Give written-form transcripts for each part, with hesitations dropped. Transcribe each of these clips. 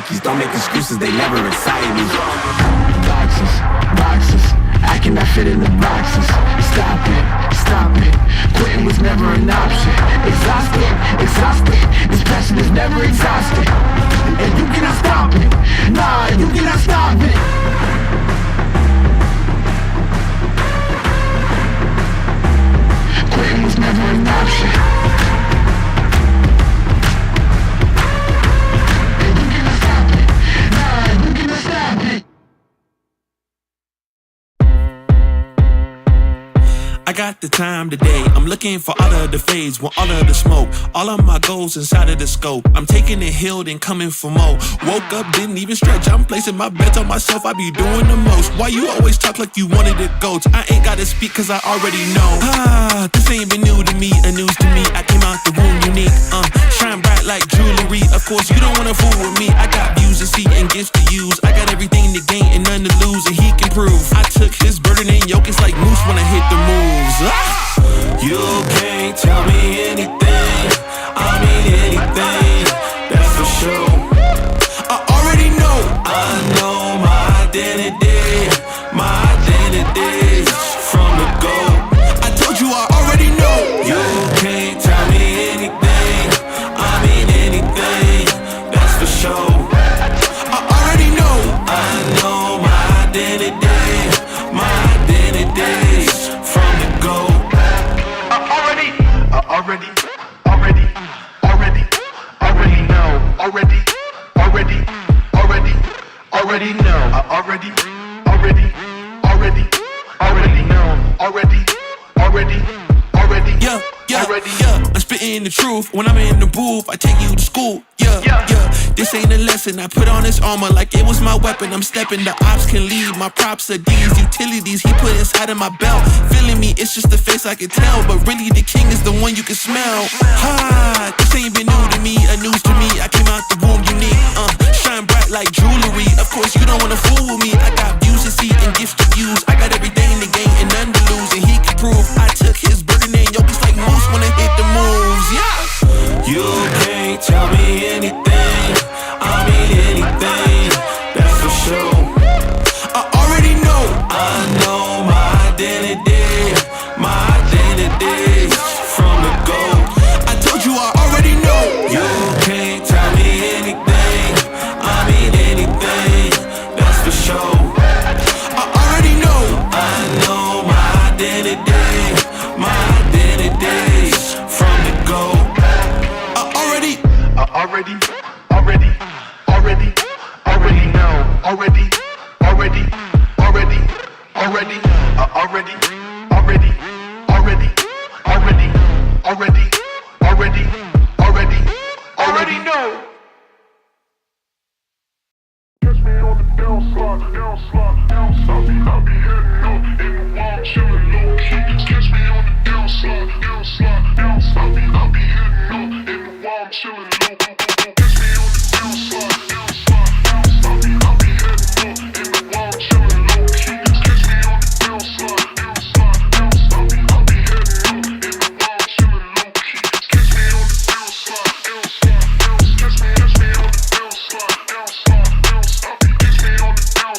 Nikes. Don't make excuses, they never excite me. Boxes, I cannot fit in the boxes. Stop it, quitting was never an option. Exhausted, this passion is never exhausted. And you cannot stop it, nah, you cannot stop it. Quitting was never an option. And you cannot stop it, nah, you cannot stop it. I got the time today, I'm looking for all of the fades, want all of the smoke, all of my goals inside of the scope. I'm taking it healed and coming for more. Woke up, didn't even stretch, I'm placing my bets on myself, I be doing the most. Why you always talk like you wanted to go? I ain't gotta speak cause I already know. This ain't been new to me, a news to me, I came out the womb unique. Shine bright like jewelry, of course you don't wanna fool with me. I got views to see and gifts to use, I got everything to gain and none to lose, and he can prove. I took his burden and yoke, it's like moose when I hit the moves. You can't tell me anything, I mean anything, that's for sure. I already know. I know my identity from the go. I told you I already know. You can't tell me anything, I mean anything, that's for sure. I already know. I know my identity from the go. Already know. I already know. Yeah. I'm spitting the truth. When I'm in the booth, I take you to school. Yeah. This ain't a lesson. I put on this armor like it was my weapon. I'm stepping. The ops can leave. My props are these utilities he put inside of my belt. Feeling me, it's just the face I can tell. But really, the king is the one you can smell. This ain't been new to me, a news to me. I came out the womb unique. Shine bright like jewelry. Of course, you don't wanna fool with me. I got views to see and gifts to use. I got everything to gain and none to lose, and he can prove. I took his burden and yo, it's like moose when I hit the moves. Yeah. You can't tell me anything, I mean anything, that's for sure. I already know. I know my identity from the go. I told you I already know. You can't tell me anything, I mean anything, that's for sure. I already know. I know my identity from the go. I already know. Already know. Catch me on the downslide. I be heading up in the wild, chillin' low key. Catch me on the downslide. I be heading up in the wild, chillin' low key. Catch me on the downslide. I be heading up in the wild, chillin' low key. Catch me on the downslide. I be heading up in the wild, chillin' low key. Catch me on the downslide. Catch me on the downslide.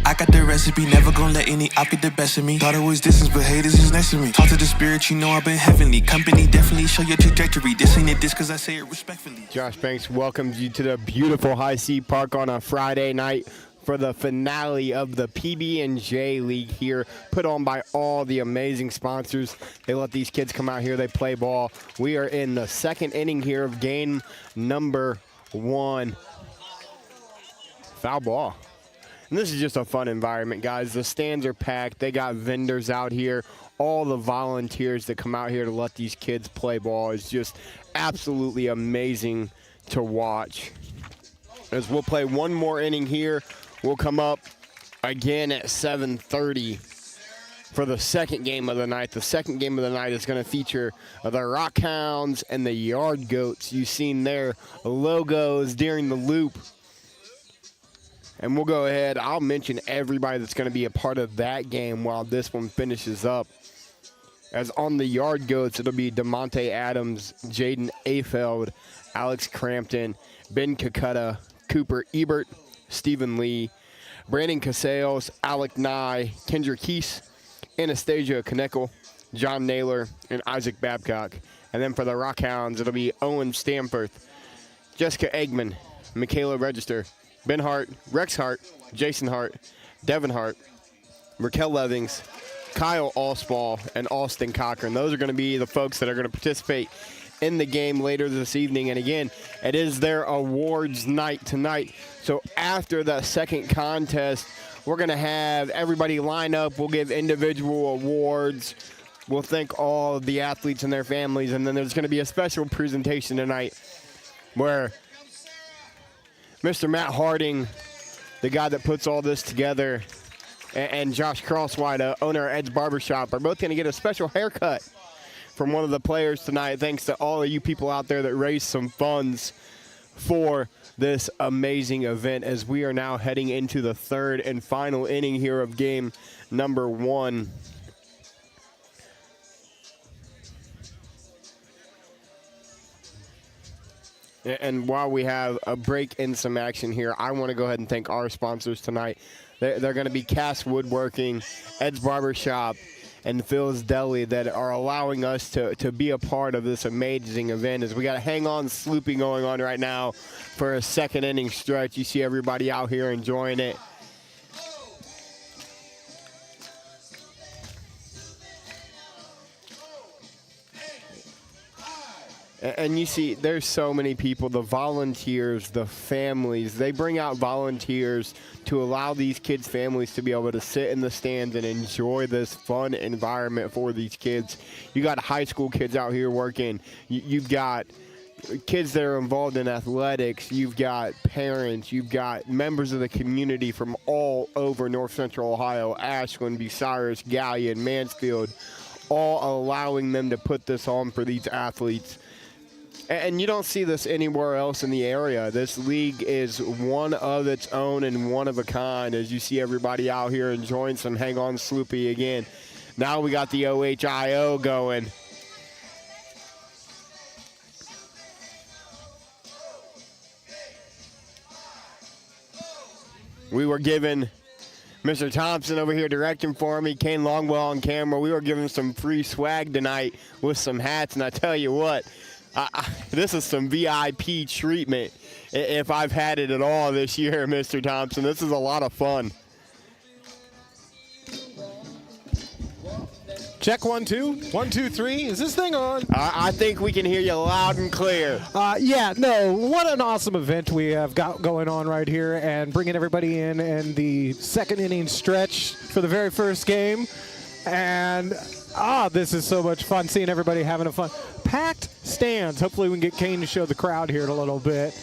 I got the recipe, never gonna let any op get the best of me. Thought it was distance, but haters is next to me. Talk to the spirit, you know I've been heavenly. Company definitely show your trajectory. This ain't a diss cause I say it respectfully. Josh Banks welcomes you to the beautiful Heise Park on a Friday night for the finale of the PB&J League here, put on by all the amazing sponsors. They let these kids come out here, they play ball. We are in the second inning here of game number 1. Foul ball. And this is just a fun environment, guys. The stands are packed. They got vendors out here. All the volunteers that come out here to let these kids play ball is just absolutely amazing to watch. As we'll play one more inning here, we'll come up again at 7:30 for the second game of the night. The second game of the night is going to feature the Rockhounds and the Yard Goats. You've seen their logos during the loop. And we'll go ahead. I'll mention everybody that's going to be a part of that game while this one finishes up. As on the Yard Goats, it'll be DeMonte Adams, Jaden Afeld, Alex Crampton, Ben Kakutta, Cooper Ebert, Stephen Lee, Brandon Casellas, Alec Nye, Kendra Keese, Anastasia Knekel, John Naylor, and Isaac Babcock. And then for the Rockhounds, it'll be Owen Stamforth, Jessica Eggman, Michaela Register, Ben Hart, Rex Hart, Jason Hart, Devin Hart, Raquel Levings, Kyle Allspaw, and Austin Cochran. Those are going to be the folks that are going to participate in the game later this evening. And again, it is their awards night tonight. So after the second contest, we're going to have everybody line up. We'll give individual awards. We'll thank all of the athletes and their families. And then there's going to be a special presentation tonight where Mr. Matt Harding, the guy that puts all this together, and Josh Crosswhite, owner of Ed's Barbershop, are both going to get a special haircut from one of the players tonight, thanks to all of you people out there that raised some funds for this amazing event, as we are now heading into the third and final inning here of game number 1. And while we have a break in some action here, I want to go ahead and thank our sponsors tonight. They're going to be Cass Woodworking, Ed's Barbershop, and Phil's Deli that are allowing us to be a part of this amazing event. As we got a hang-on sloopy going on right now for a second inning stretch. You see everybody out here enjoying it. And you see, there's so many people, the volunteers, the families. They bring out volunteers to allow these kids' families to be able to sit in the stands and enjoy this fun environment for these kids. You got high school kids out here working. You've got kids that are involved in athletics. You've got parents. You've got members of the community from all over North Central Ohio, Ashland, Bucyrus, Galion, Mansfield, all allowing them to put this on for these athletes. And you don't see this anywhere else in the area. This league is one of its own and one of a kind, as you see everybody out here enjoying some hang-on sloopy again. Now we got the OHIO going. We were given Mr. Thompson over here directing for me, Kane Longwell on camera. We were given some free swag tonight with some hats, and I tell you what, this is some VIP treatment if I've had it at all this year, Mr. Thompson. This is a lot of fun. Check 1 2 1 2 3. Is this thing on? I think we can hear you loud and clear. Yeah, no, what an awesome event we have got going on right here, and bringing everybody in the second inning stretch for the very first game. And this is so much fun, seeing everybody having a fun. Packed stands. Hopefully we can get Kane to show the crowd here in a little bit.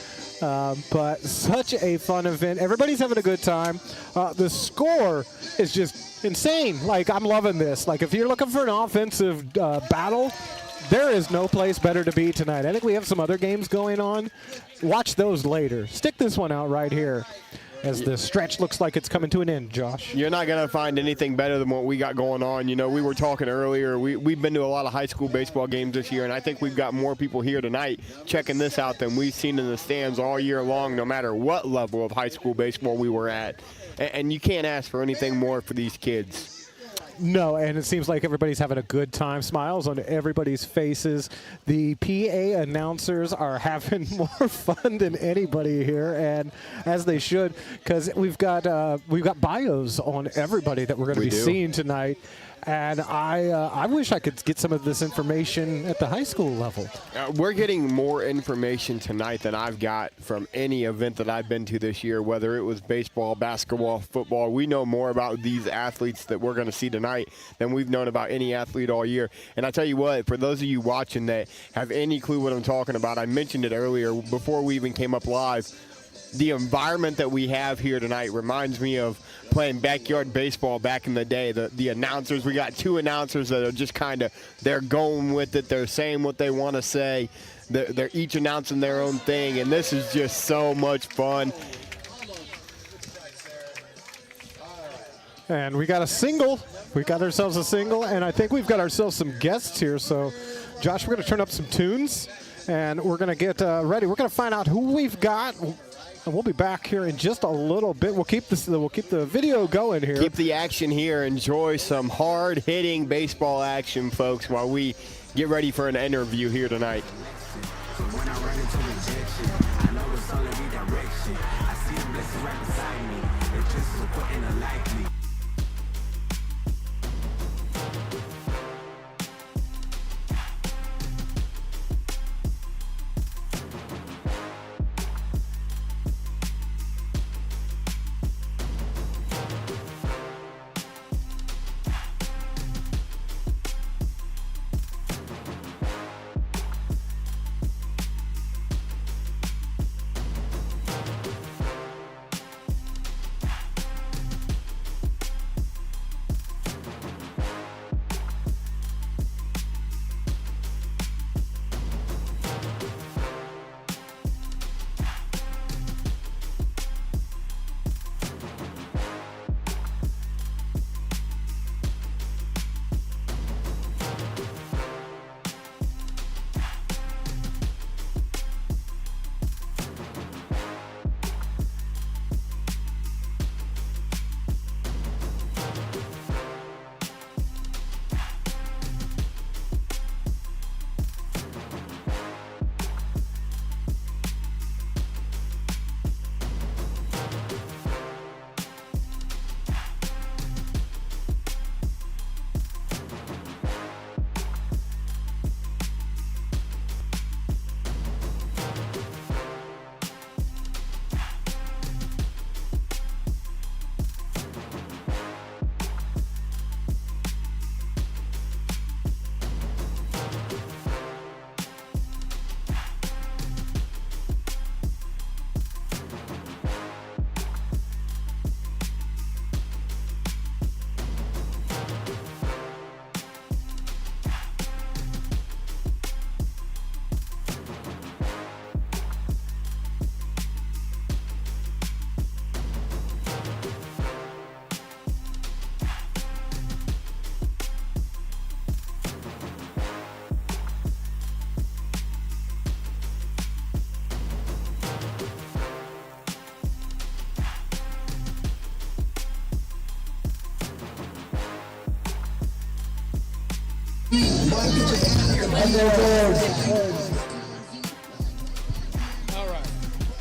But such a fun event. Everybody's having a good time. The score is just insane. Like, I'm loving this. Like, if you're looking for an offensive battle, there is no place better to be tonight. I think we have some other games going on. Watch those later. Stick this one out right here as the stretch looks like it's coming to an end, Josh. You're not going to find anything better than what we got going on. You know, we were talking earlier. We've been to a lot of high school baseball games this year, and I think we've got more people here tonight checking this out than we've seen in the stands all year long, no matter what level of high school baseball we were at. And you can't ask for anything more for these kids. No, and it seems like everybody's having a good time. Smiles on everybody's faces. The PA announcers are having more fun than anybody here, and as they should, because we've got bios on everybody that we're going to be seeing tonight. And I wish I could get some of this information at the high school level. We're getting more information tonight than I've got from any event that I've been to this year, whether it was baseball, basketball, football. We know more about these athletes that we're going to see tonight than we've known about any athlete all year. And I tell you what, for those of you watching that have any clue what I'm talking about, I mentioned it earlier before we even came up live. The environment that we have here tonight reminds me of playing backyard baseball back in the day. The announcers, we got 2 announcers that are just kind of, they're going with it. They're saying what they want to say. They're each announcing their own thing, and this is just so much fun. And we got a single. We got ourselves a single, and I think we've got ourselves some guests here. So, Josh, we're going to turn up some tunes, and we're going to get ready. We're going to find out who we've got. And we'll be back here in just a little bit. We'll keep the video going here. Keep the action here. Enjoy some hard-hitting baseball action, folks, while we get ready for an interview here tonight. When I run into rejection, I know it's all in redirection. I see a blessing right beside me. It's just supporting a likely.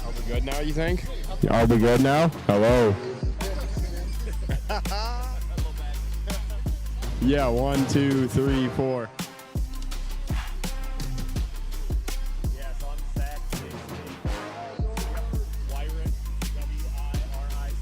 Are we good now, you think? Are we good now? Hello. Yeah, 1, 2, 3, 4. Yes, on set, Wyrick, W-I-R-I-C-K.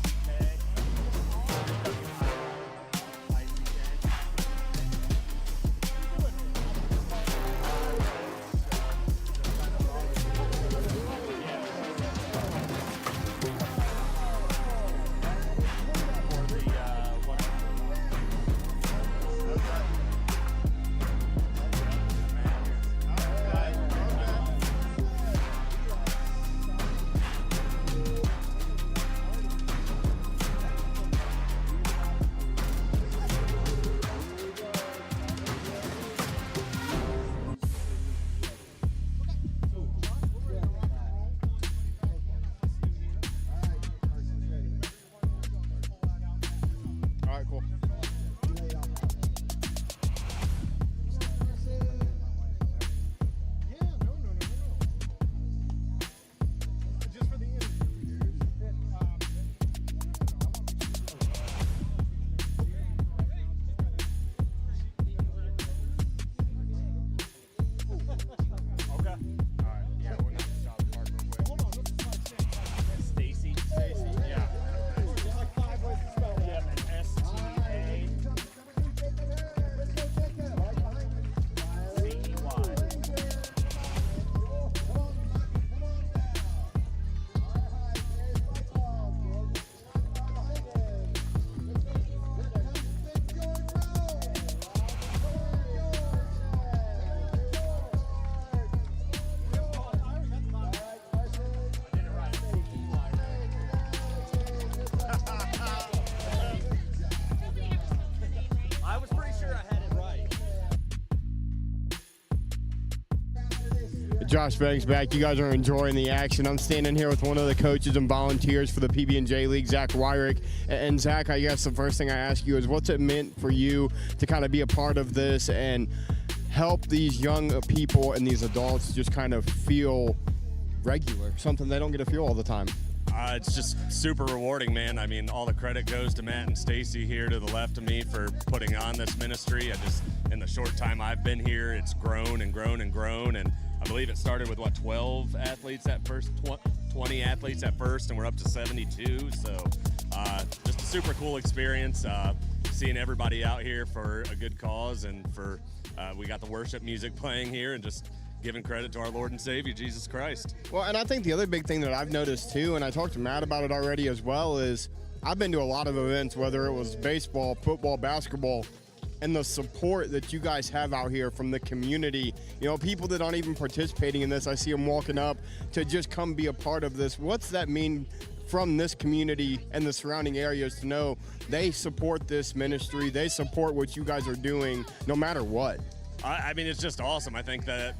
Josh Banks back. You guys are enjoying the action. I'm standing here with one of the coaches and volunteers for the PB&J League, Zach Wyrick. And Zach, I guess the first thing I ask you is what's it meant for you to kind of be a part of this and help these young people and these adults just kind of feel regular, something they don't get to feel all the time? It's just super rewarding, man. I mean, all the credit goes to Matt and Stacy here to the left of me for putting on this ministry. In the short time I've been here, it's grown and grown and grown. And I believe it started with, 12 athletes at first, 20 athletes at first, and we're up to 72. So just a super cool experience, seeing everybody out here for a good cause, and for we got the worship music playing here, and just giving credit to our Lord and Savior, Jesus Christ. Well, and I think the other big thing that I've noticed too, and I talked to Matt about it already as well, is I've been to a lot of events, whether it was baseball, football, basketball, and the support that you guys have out here from the community. You know, people that aren't even participating in this, I see them walking up to just come be a part of this. What's that mean from this community and the surrounding areas to know they support this ministry, they support what you guys are doing no matter what? I mean, it's just awesome. I think that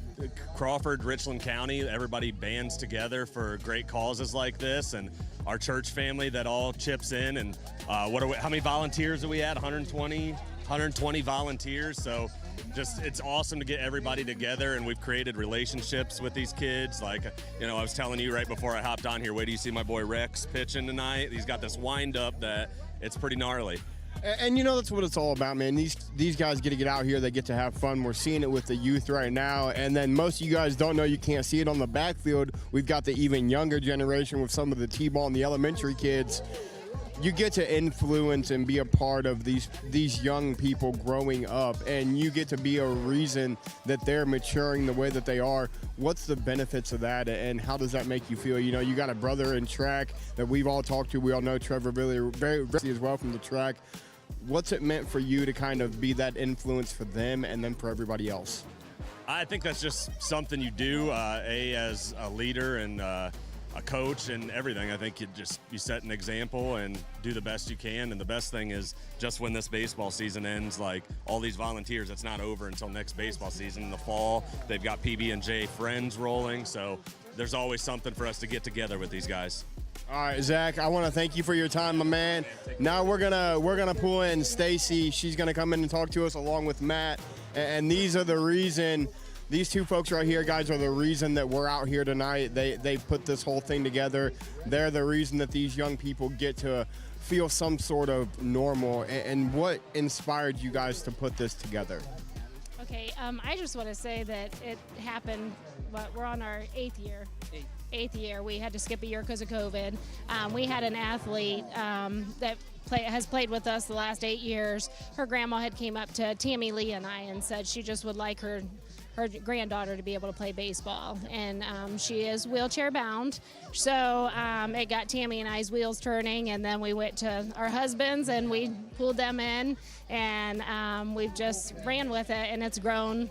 Crawford, Richland County, everybody bands together for great causes like this, and our church family that all chips in. And how many volunteers are we at? 120 volunteers. So it's awesome to get everybody together, and we've created relationships with these kids. Like, I was telling you right before I hopped on here, wait till you see my boy Rex pitching tonight. He's got this wind up that it's pretty gnarly. And that's what it's all about, man. These guys get to get out here. They get to have fun. We're seeing it with the youth right now. And then most of you guys don't know, you can't see it on the backfield. We've got the even younger generation with some of the T-ball and the elementary kids. You get to influence and be a part of these young people growing up, and you get to be a reason that they're maturing the way that they are. What's the benefits of that, and how does that make you feel? You got a brother in track that we've all talked to. We all know Trevor Billy very as well from the track. What's it meant for you to kind of be that influence for them and then for everybody else? I think that's just something you do, as a leader and a coach and everything. I think you set an example and do the best you can. And the best thing is, just when this baseball season ends, like all these volunteers, it's not over until next baseball season in the fall. They've got PB&J Friends rolling, so there's always something for us to get together with these guys. All right, Zach, I want to thank you for your time, my man. Now we're gonna pull in Stacy. She's gonna come in and talk to us along with Matt. And these are the reason. These two folks right here, guys, are the reason that we're out here tonight. They put this whole thing together. They're the reason that these young people get to feel some sort of normal. And what inspired you guys to put this together? Okay, I just want to say that it happened, but we're on our eighth year. We had to skip a year because of COVID. We had an athlete that has played with us the last 8 years. Her grandma had came up to Tammy Lee and I and said she just would like her granddaughter to be able to play baseball, and she is wheelchair bound, so it got Tammy and I's wheels turning, and then we went to our husbands and we pulled them in, and we've just ran with it, and it's grown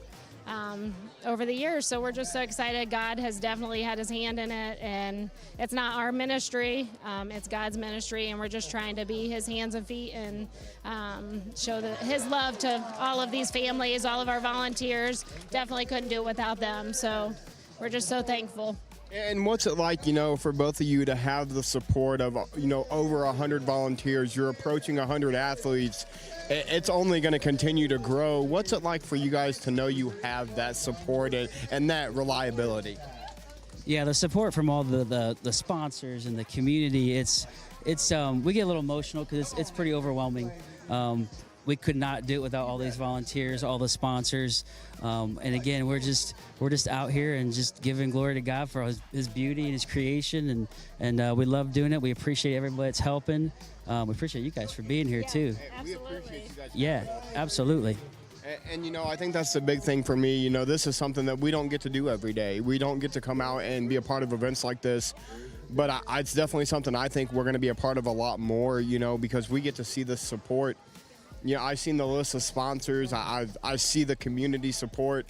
over the years. So we're just so excited. God has definitely had his hand in it, and it's not our ministry, it's God's ministry, and we're just trying to be his hands and feet and show his love to all of these families, all of our volunteers. Definitely couldn't do it without them, so we're just so thankful. And what's it like, for both of you to have the support of, over 100 volunteers? You're approaching 100 athletes. It's only going to continue to grow. What's it like for you guys to know you have that support and that reliability? Yeah, the support from all the sponsors and the community, it's we get a little emotional because it's pretty overwhelming. We could not do it without all these volunteers, all the sponsors, and again, we're just out here and just giving glory to God for his beauty and his creation, and we love doing it. We appreciate everybody that's helping. We appreciate you guys for being here too. We appreciate you guys. Yeah, absolutely. And I think that's the big thing for me. This is something that we don't get to do every day. We don't get to come out and be a part of events like this. But it's definitely something I think we're going to be a part of a lot more, because we get to see the support. I've seen the list of sponsors. I see the community support.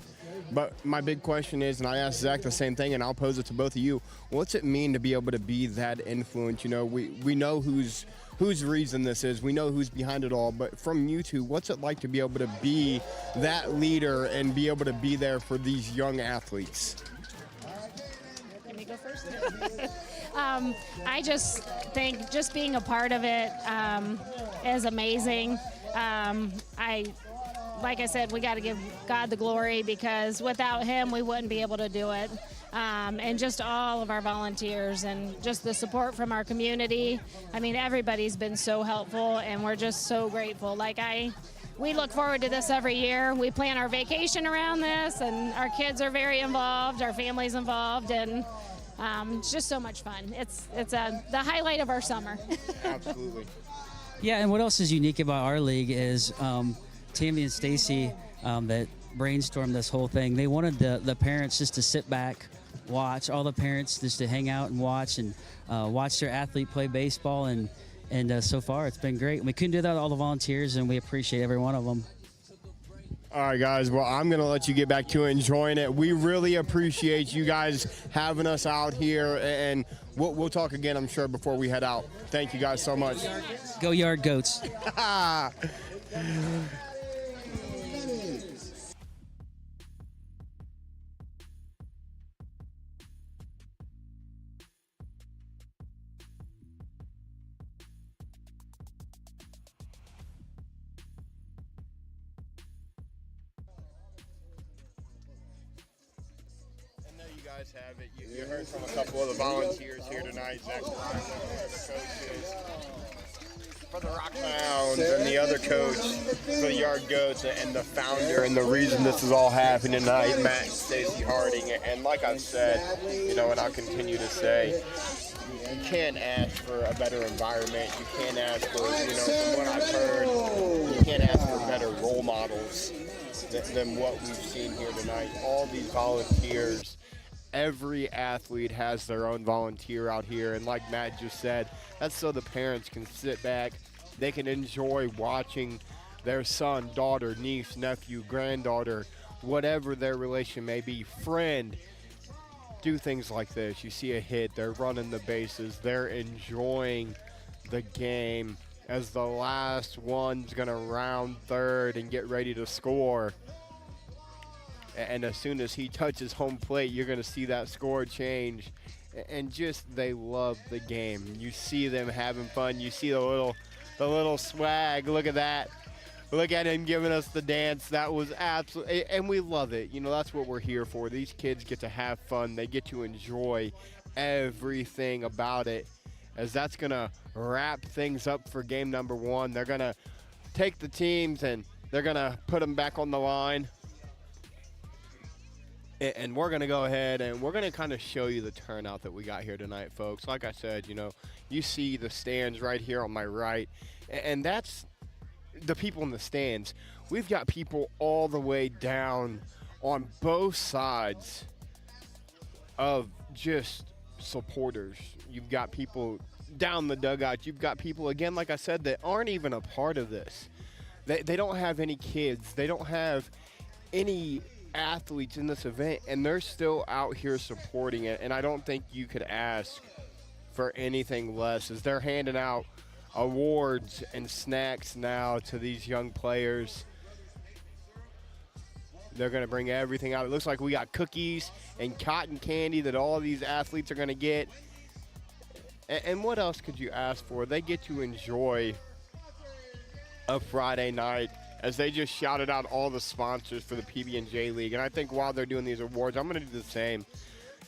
But my big question is, and I asked Zach the same thing, and I'll pose it to both of you, what's it mean to be able to be that influence? We know whose reason this is. We know who's behind it all. But from you two, what's it like to be able to be that leader and be able to be there for these young athletes? go first? I just think just being a part of it is amazing. Like I said, we got to give God the glory because without him, we wouldn't be able to do it. And just all of our volunteers and just the support from our community. I mean, everybody's been so helpful, and we're just so grateful. We look forward to this every year. We plan our vacation around this, and our kids are very involved, our family's involved, and it's just so much fun. It's the highlight of our summer. Absolutely. Yeah, and what else is unique about our league is Tammy and Stacy that brainstormed this whole thing. They wanted the parents just to sit back, watch, all the parents just to hang out and watch their athlete play baseball, and so far it's been great. We couldn't do that with all the volunteers, and we appreciate every one of them. All right, guys. Well, I'm going to let you get back to enjoying it. We really appreciate you guys having us out here, and we'll talk again, I'm sure, before we head out. Thank you guys so much. Go Yard Goats. Guys have it. You heard from a couple of the volunteers here tonight. Zach Ryan, one of the coaches for the Rock Hounds, and the other coach for the Yard Goats, and the founder, and the reason this is all happening tonight, Matt and Stacy Harding. And like I've said, and I'll continue to say, you can't ask for a better environment. You can't ask for, from what I've heard, you can't ask for better role models than what we've seen here tonight. All these volunteers. Every athlete has their own volunteer out here, and like Matt just said, that's so the parents can sit back, they can enjoy watching their son, daughter, niece, nephew, granddaughter, whatever their relation may be, friend, do things like this. You see a hit, they're running the bases, they're enjoying the game as the last one's gonna round third and get ready to score. And as soon as he touches home plate, you're going to see that score change. And just they love the game. You see them having fun. You see the little swag. Look at that. Look at him giving us the dance. That was absolutely, and we love it. That's what we're here for. These kids get to have fun. They get to enjoy everything about it. As that's going to wrap things up for game number one. They're going to take the teams and they're going to put them back on the line. And we're going to go ahead and we're going to kind of show you the turnout that we got here tonight, folks. Like I said, you see the stands right here on my right, and that's the people in the stands. We've got people all the way down on both sides of just supporters. You've got people down the dugout. You've got people, again, like I said, that aren't even a part of this. They don't have any kids. They don't have any athletes in this event, and they're still out here supporting it. And I don't think you could ask for anything less, as they're handing out awards and snacks now to these young players. They're going to bring everything out. It looks like we got cookies and cotton candy that all these athletes are going to get. And what else could you ask for? They get to enjoy a Friday night as they just shouted out all the sponsors for the PB&J League. And I think while they're doing these awards, I'm going to do the same.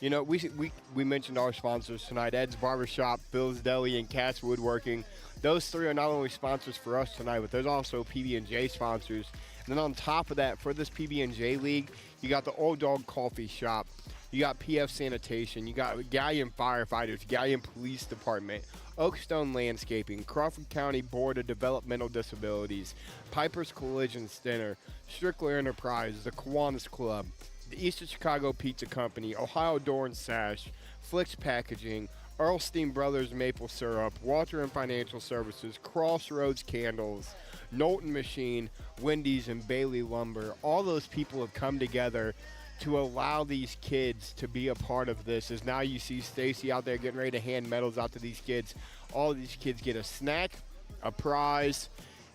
We mentioned our sponsors tonight, Ed's Barbershop, Bill's Deli, and Cat's Woodworking. Those three are not only sponsors for us tonight, but there's also PB&J sponsors. And then on top of that, for this PB&J League, you got the Old Dog Coffee Shop. You got PF Sanitation. You got Galion Firefighters, Galion Police Department, Oakstone Landscaping, Crawford County Board of Developmental Disabilities, Piper's Collision Center, Strickler Enterprise, the Kiwanis Club, the Eastern Chicago Pizza Company, Ohio Door and Sash, Flicks Packaging, Earlstein Brothers Maple Syrup, Walter and Financial Services, Crossroads Candles, Knowlton Machine, Wendy's, and Bailey Lumber. All those people have come together to allow these kids to be a part of this. As now you see Stacy out there getting ready to hand medals out to these kids. All of these kids get a snack, a prize,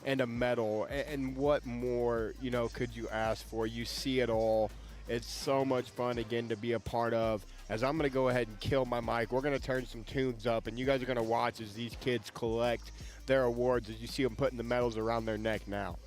and a medal. And what more, could you ask for? You see it all. It's so much fun, again, to be a part of. as I'm going to go ahead and kill my mic. We're going to turn some tunes up, and you guys are going to watch as these kids collect their awards as you see them putting the medals around their neck now.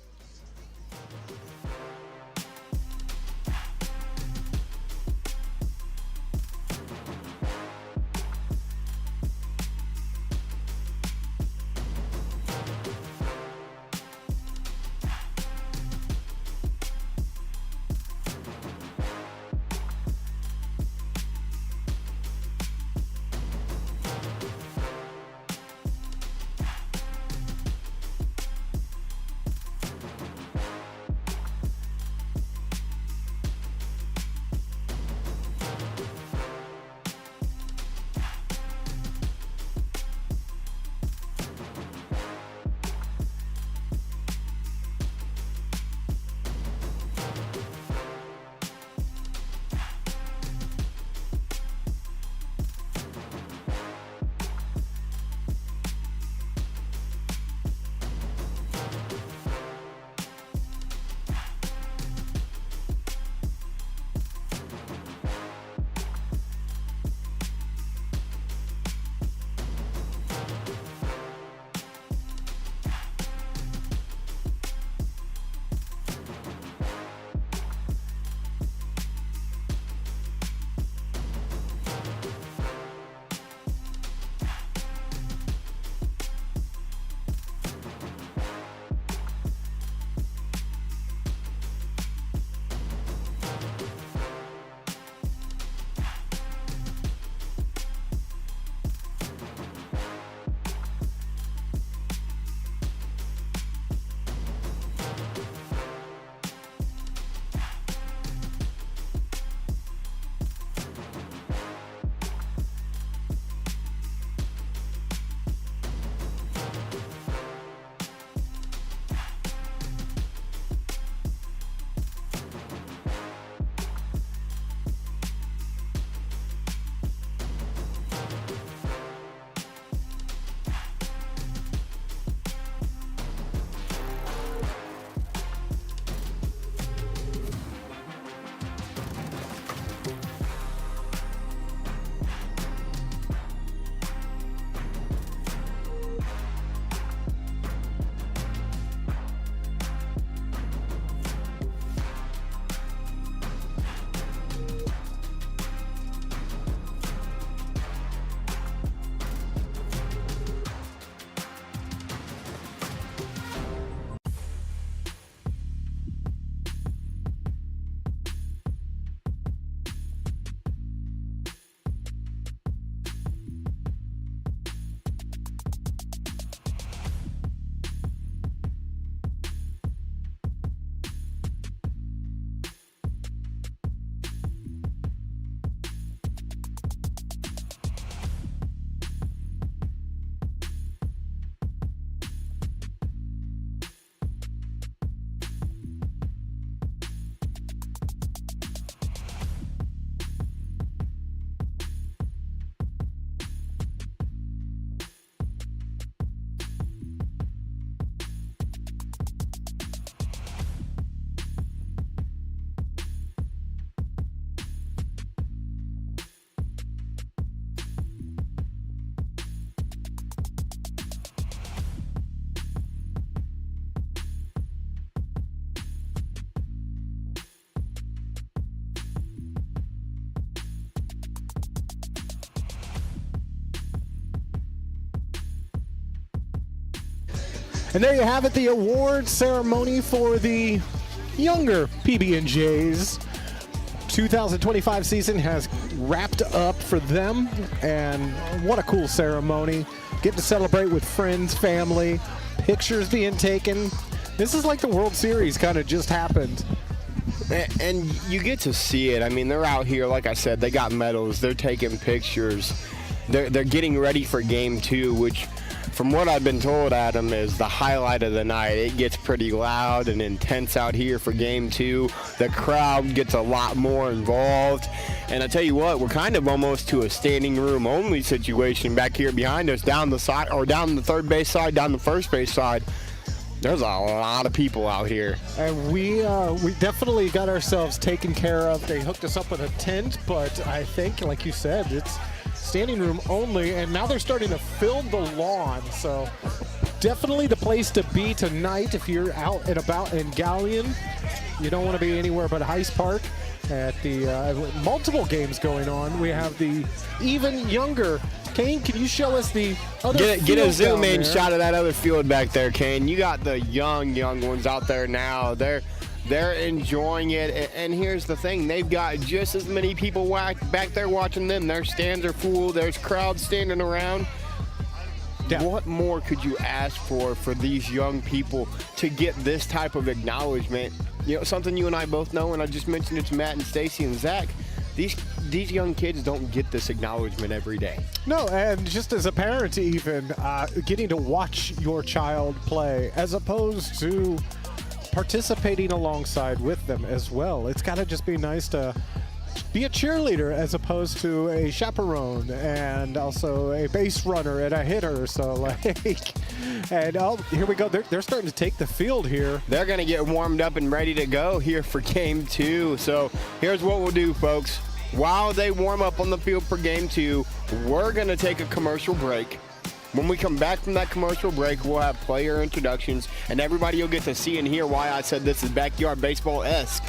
And there you have it, the award ceremony for the younger PB&Js. 2025 season has wrapped up for them, and what a cool ceremony. Getting to celebrate with friends, family, pictures being taken. This is like the World Series kind of just happened. And you get to see it. I mean, they're out here, like I said, they got medals, they're taking pictures. They're getting ready for game 2, which, from what I've been told, Adam, is the highlight of the night. It gets pretty loud and intense out here for game 2. The crowd gets a lot more involved. And I tell you what, we're kind of almost to a standing room only situation back here behind us, down the side, or down the third base side, down the first base side. There's a lot of people out here. And we definitely got ourselves taken care of. They hooked us up with a tent, but I think, like you said, it's standing room only, and now they're starting to fill the lawn. So definitely the place to be tonight if you're out and about in Galion. You don't want to be anywhere but Heise Park. At the multiple games going on, we have the even younger. Kane, can you show us the other Get a field zoom down in there? shot of that other field back there, Kane. You got the young ones out there now. They're enjoying it. And here's the thing. They've got just as many people back there watching them. Their stands are full. There's crowds standing around. Yeah. What more could you ask for these young people to get this type of acknowledgement? You know, something you and I both know, and I just mentioned it to Matt and Stacy and Zach. These young kids don't get this acknowledgement every day. No, and just as a parent even, getting to watch your child play as opposed to participating alongside with them as well. It's got to just be nice to be a cheerleader as opposed to a chaperone and also a base runner and a hitter. So like, and here we go. They're starting to take the field here. They're going to get warmed up and ready to go here for game 2. So here's what we'll do, folks. While they warm up on the field for game 2, we're going to take a commercial break. When we come back from that commercial break, we'll have player introductions, and everybody will get to see and hear why I said this is backyard baseball-esque.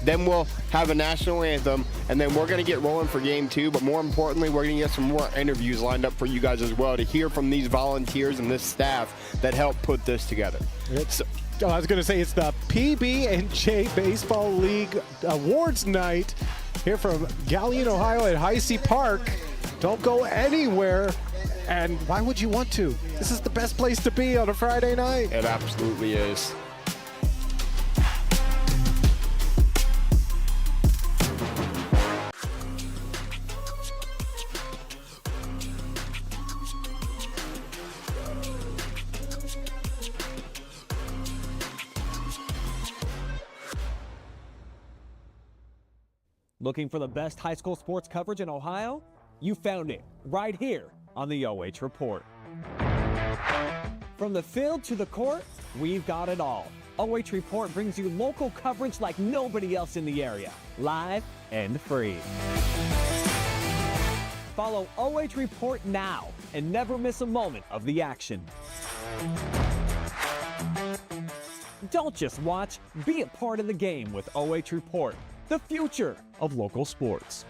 Then we'll have a national anthem, and then we're going to get rolling for game 2. But more importantly, we're going to get some more interviews lined up for you guys as well to hear from these volunteers and this staff that helped put this together. I was going to say it's the PB&J Baseball League Awards Night here from Galion, Ohio at Heise Park. Don't go anywhere. And why would you want to? This is the best place to be on a Friday night. It absolutely is. Looking for the best high school sports coverage in Ohio? You found it right here on the OH Report. From the field to the court, we've got it all. OH Report brings you local coverage like nobody else in the area, live and free. Follow OH Report now and never miss a moment of the action. Don't just watch, be a part of the game with OH Report, the future of local sports.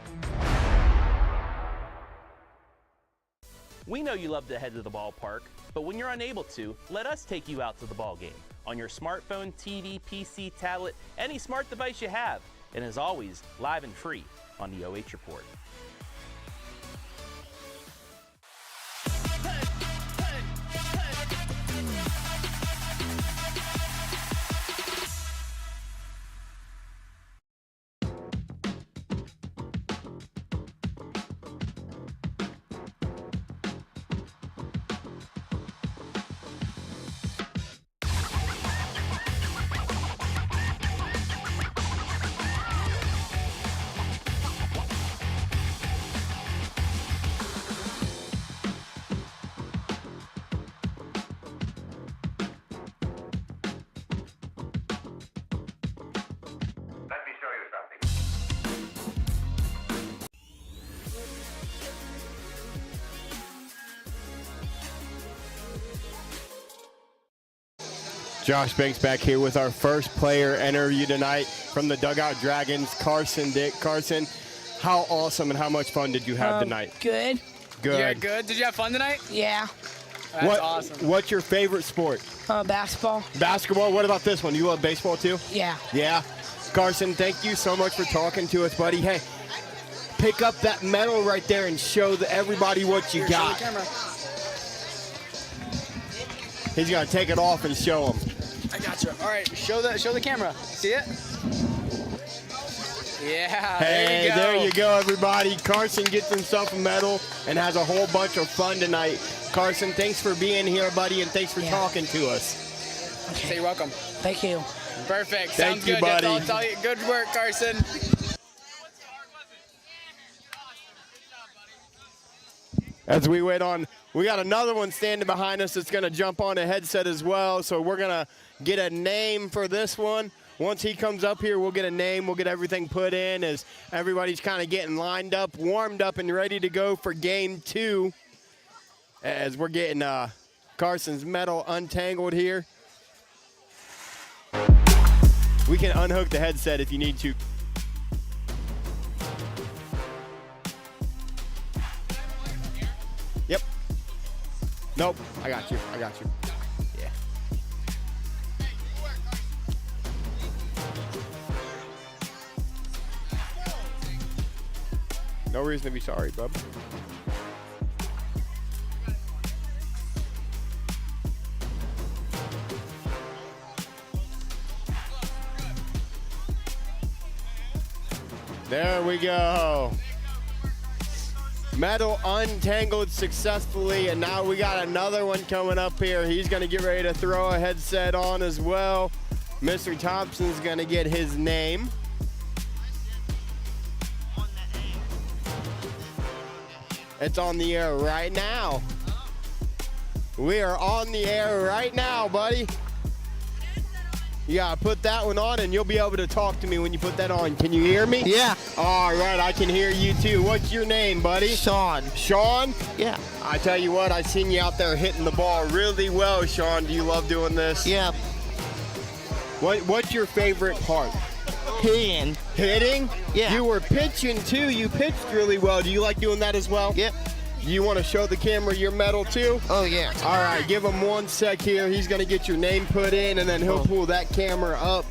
We know you love to head to the ballpark, but when you're unable to, let us take you out to the ball game on your smartphone, TV, PC, tablet, any smart device you have, and as always, live and free on the OH Report. Josh Banks back here with our first player interview tonight from the Dugout Dragons, Carson Dick. Carson, how awesome and how much fun did you have tonight? Good. Good. Yeah, good. Did you have fun tonight? Yeah. That's awesome. What's your favorite sport? Basketball. Basketball? What about this one? You love baseball too? Yeah. Yeah. Carson, thank you so much for talking to us, buddy. Hey, pick up that medal right there and show everybody what you got. Show the camera. He's going to take it off and show them. I got you. All right, show the camera. See it? Yeah, Hey, there you go. everybody. Carson gets himself a medal and has a whole bunch of fun tonight. Carson, thanks for being here, buddy, and thanks for talking to us. Okay. Say you're welcome. Thank you. Perfect. Thank Sounds you, good. buddy. I'll tell you. Good work, Carson. As we wait on, we got another one standing behind us that's going to jump on a headset as well. So we're going to get a name for this one. Once he comes up here, we'll get a name. We'll get everything put in as everybody's kind of getting lined up, warmed up, and ready to go for game 2. As we're getting Carson's metal untangled here. We can unhook the headset if you need to. Yep. Nope. I got you. I got you. Yeah. No reason to be sorry, bub. There we go. Metal untangled successfully, and now we got another one coming up here. He's gonna get ready to throw a headset on as well. Mr. Thompson's gonna get his name. It's on the air right now. We are on the air right now, buddy. You gotta put that one on and you'll be able to talk to me when you put that on. Can you hear me? Yeah. All right, I can hear you too. What's your name, buddy? Sean. Sean? Yeah. I tell you what, I seen you out there hitting the ball really well, Sean. Do you love doing this? Yeah. What's your favorite part? Hitting. Hitting? Yeah. You were pitching too. You pitched really well. Do you like doing that as well? Yep. You want to show the camera your medal too? Oh, yeah. All right, give him 1 sec here. He's going to get your name put in, and then he'll pull that camera up.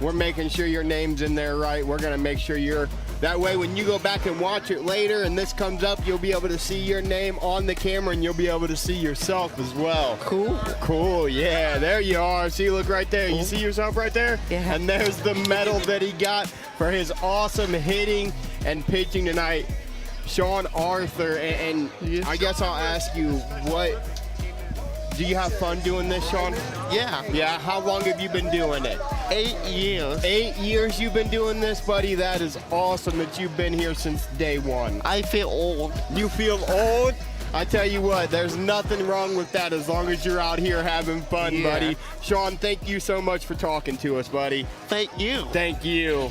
We're making sure your name's in there right. We're going to make sure you're... That way, when you go back and watch it later and this comes up, you'll be able to see your name on the camera, and you'll be able to see yourself as well. Cool. Cool, yeah. There you are. See, look right there. You see yourself right there? Yeah. And there's the medal that he got for his awesome hitting and pitching tonight. Sean Arthur, and I guess I'll ask you, do you have fun doing this, Sean? Yeah. Yeah, how long have you been doing it? 8 years. 8 years you've been doing this, buddy? That is awesome that you've been here since day one. I feel old. You feel old? I tell you what, there's nothing wrong with that as long as you're out here having fun, buddy. Sean, thank you so much for talking to us, buddy. Thank you. Thank you.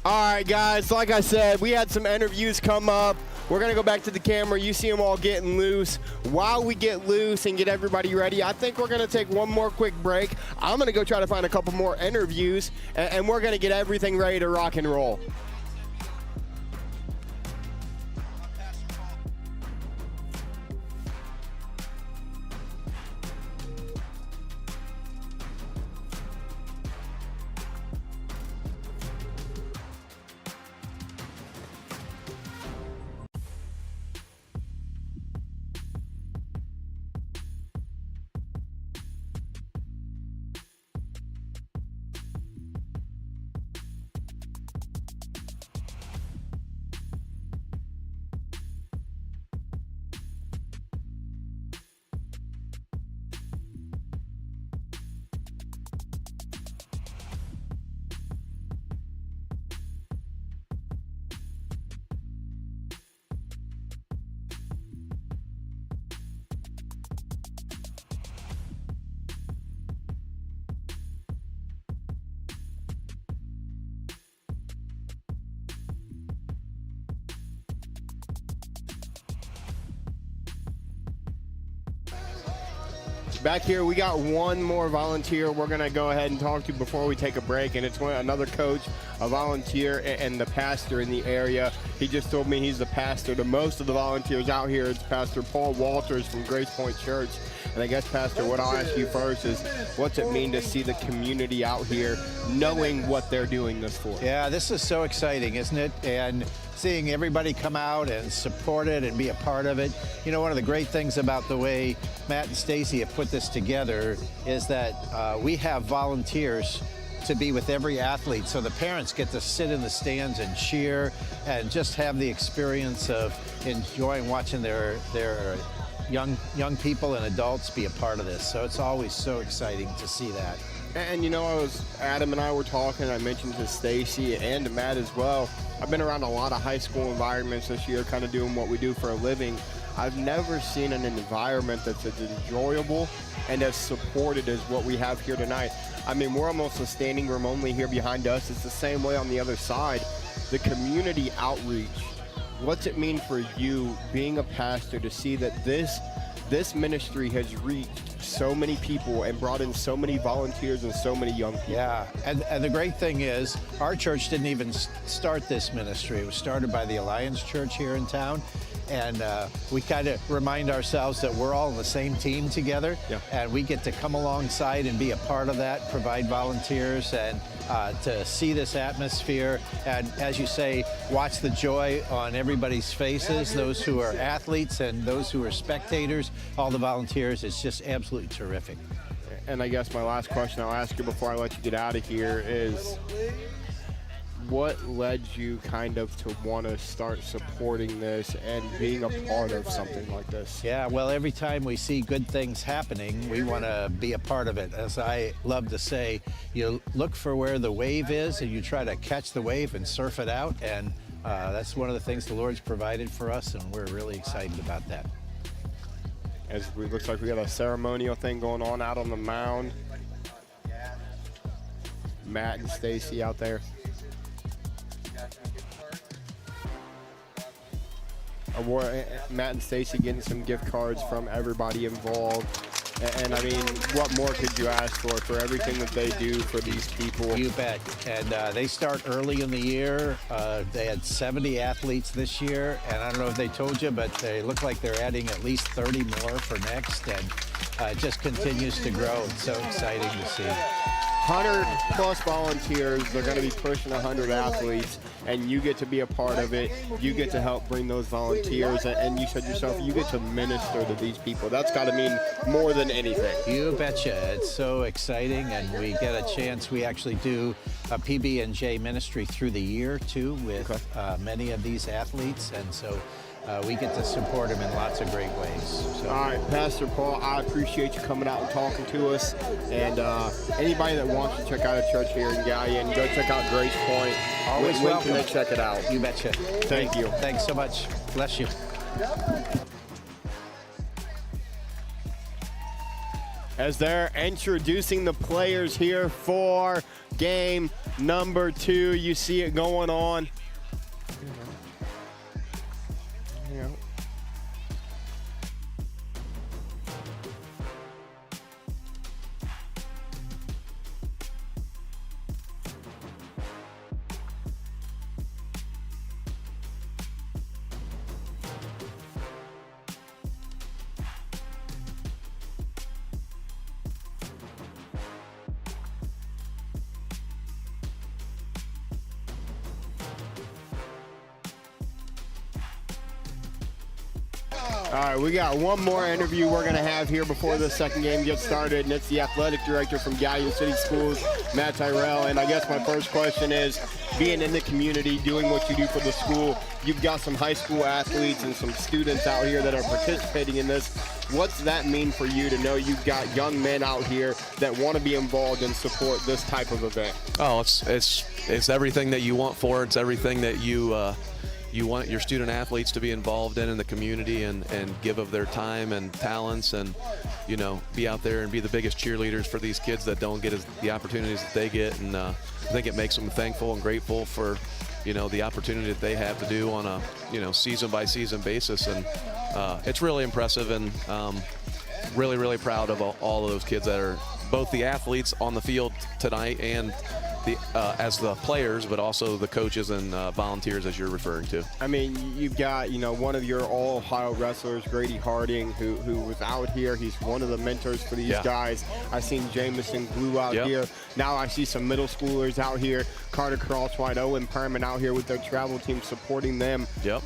All right, guys, like I said, we had some interviews come up. We're going to go back to the camera. You see them all getting loose. While we get loose and get everybody ready, I think we're going to take one more quick break. I'm going to go try to find a couple more interviews, and we're going to get everything ready to rock and roll. Back here, we got one more volunteer we're going to go ahead and talk to before we take a break, and it's another coach, a volunteer, and the pastor in the area. He just told me he's the pastor to most of the volunteers out here. It's Pastor Paul Walters from Grace Point Church. And I guess, Pastor, what I'll ask you first is, what's it mean to see the community out here knowing what they're doing this for? Yeah, this is so exciting, isn't it? And seeing everybody come out and support it and be a part of it. You know, one of the great things about the way Matt and Stacy have put this together is that we have volunteers to be with every athlete, so the parents get to sit in the stands and cheer and just have the experience of enjoying watching their young people and adults be a part of this. So it's always so exciting to see that. And Adam and I were talking, I mentioned to Stacy and to Matt as well, I've been around a lot of high school environments this year, kind of doing what we do for a living. I've never seen an environment that's as enjoyable and as supported as what we have here tonight. I mean, we're almost a standing room only here behind us. It's the same way on the other side. The community outreach, what's it mean for you being a pastor to see that this ministry has reached so many people and brought in so many volunteers and so many young people? Yeah, and the great thing is our church didn't even start this ministry. It was started by the Alliance Church here in town. And we kind of remind ourselves that we're all on the same team together, and we get to come alongside and be a part of that, provide volunteers, and to see this atmosphere. And as you say, watch the joy on everybody's faces, those who are athletes and those who are spectators, all the volunteers. It's just absolutely terrific. And I guess my last question I'll ask you before I let you get out of here is, what led you kind of to want to start supporting this and being a part of something like this? Yeah, well, every time we see good things happening, we want to be a part of it. As I love to say, you look for where the wave is and you try to catch the wave and surf it out. And that's one of the things the Lord's provided for us, and we're really excited about that. As it looks like we got a ceremonial thing going on out on the mound. Matt and Stacy out there. Matt and Stacy getting some gift cards from everybody involved. And I mean, what more could you ask for everything that they do for these people? You bet. And they start early in the year. They had 70 athletes this year. And I don't know if they told you, but they look like they're adding at least 30 more for next. And it just continues to grow. It's so exciting to see. 100 plus volunteers. They're going to be pushing 100 athletes, and you get to be a part of it. You get to help bring those volunteers, and you said yourself, you get to minister to these people. That's got to mean more than anything. You betcha. It's so exciting, and we get a chance. We actually do a PB&J ministry through the year, too, with many of these athletes, and so we get to support them in lots of great ways. So. All right, Pastor Paul, I appreciate you coming out and talking to us. And anybody that wants to check out a church here in Galion, go check out Grace Point. Always when welcome. Can they check it out? You betcha. Thank you. Thanks so much. Bless you. As they're introducing the players here for game number 2, you see it going on. All right, we got one more interview we're going to have here before the second game gets started, and it's the athletic director from Galion City Schools, Matt Tyrell. And I guess my first question is, being in the community, doing what you do for the school, you've got some high school athletes and some students out here that are participating in this. What's that mean for you to know you've got young men out here that want to be involved and support this type of event? Oh, it's everything that you want for it. It's everything that you want your student athletes to be involved in the community and give of their time and talents and, be out there and be the biggest cheerleaders for these kids that don't get the opportunities that they get. And I think it makes them thankful and grateful for, the opportunity that they have to do on a, season by season basis. And it's really impressive, and really, really proud of all of those kids that are both the athletes on the field tonight and as the players, but also the coaches and volunteers, as you're referring to. I mean, you've got, one of your all-Ohio wrestlers, Grady Harding, who was out here. He's one of the mentors for these guys. I've seen Jameson Glue out here. Now I see some middle schoolers out here. Carter Crosswhite, Owen Perman out here with their travel team supporting them. Yep.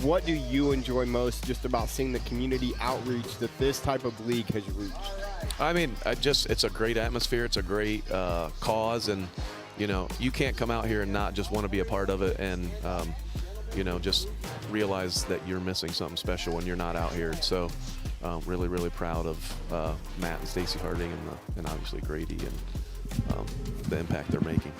What do you enjoy most just about seeing the community outreach that this type of league has reached? I mean, it's a great atmosphere. It's a great cause, and you can't come out here and not just want to be a part of it, and just realize that you're missing something special when you're not out here. So, really, really proud of Matt and Stacy Harding and obviously Grady and the impact they're making.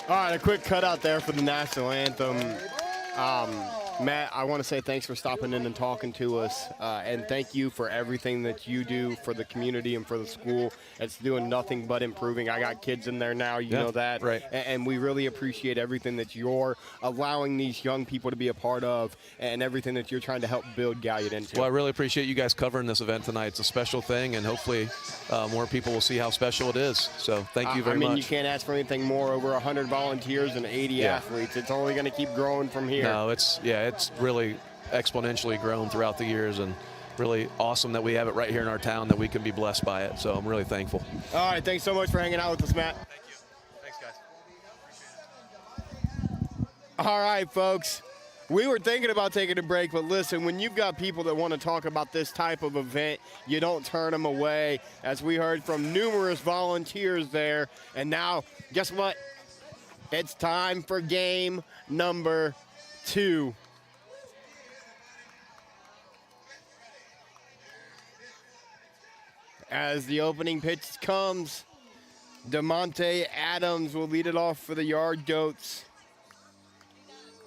All right, a quick cutout there for the national anthem. Matt, I want to say thanks for stopping in and talking to us, and thank you for everything that you do for the community and for the school. It's doing nothing but improving. I got kids in there now, you know that. Right. And we really appreciate everything that you're allowing these young people to be a part of and everything that you're trying to help build Galion into. Well, I really appreciate you guys covering this event tonight. It's a special thing, and hopefully more people will see how special it is. So thank you very much. I mean, you can't ask for anything more. Over 100 volunteers and 80 athletes. It's only going to keep growing from here. No, it's really exponentially grown throughout the years, and really awesome that we have it right here in our town, that we can be blessed by it. So I'm really thankful. All right, thanks so much for hanging out with us, Matt. Thank you. Thanks, guys. All right, folks. We were thinking about taking a break, but listen, when you've got people that want to talk about this type of event, you don't turn them away, as we heard from numerous volunteers there. And now, guess what? It's time for game number 2. As the opening pitch comes, DeMonte Adams will lead it off for the Yard Goats.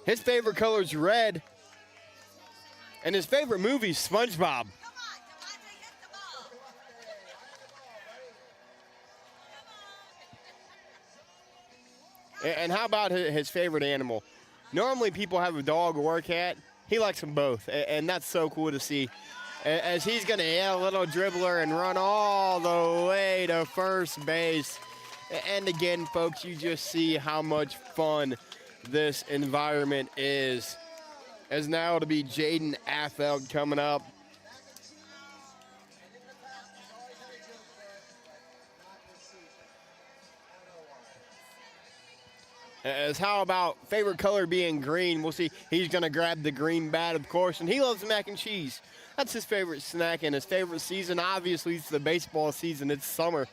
His favorite color is red, and his favorite movie is SpongeBob. And how about his favorite animal? Normally people have a dog or a cat. He likes them both, and that's so cool to see. As he's going to hit a little dribbler and run all the way to first base. And again, folks, you just see how much fun this environment is. As now to be Jaden Affeld coming up. As how about favorite color being green? We'll see. He's going to grab the green bat, of course, and he loves mac and cheese. That's his favorite snack, and his favorite season, obviously, it's the baseball season. It's summer.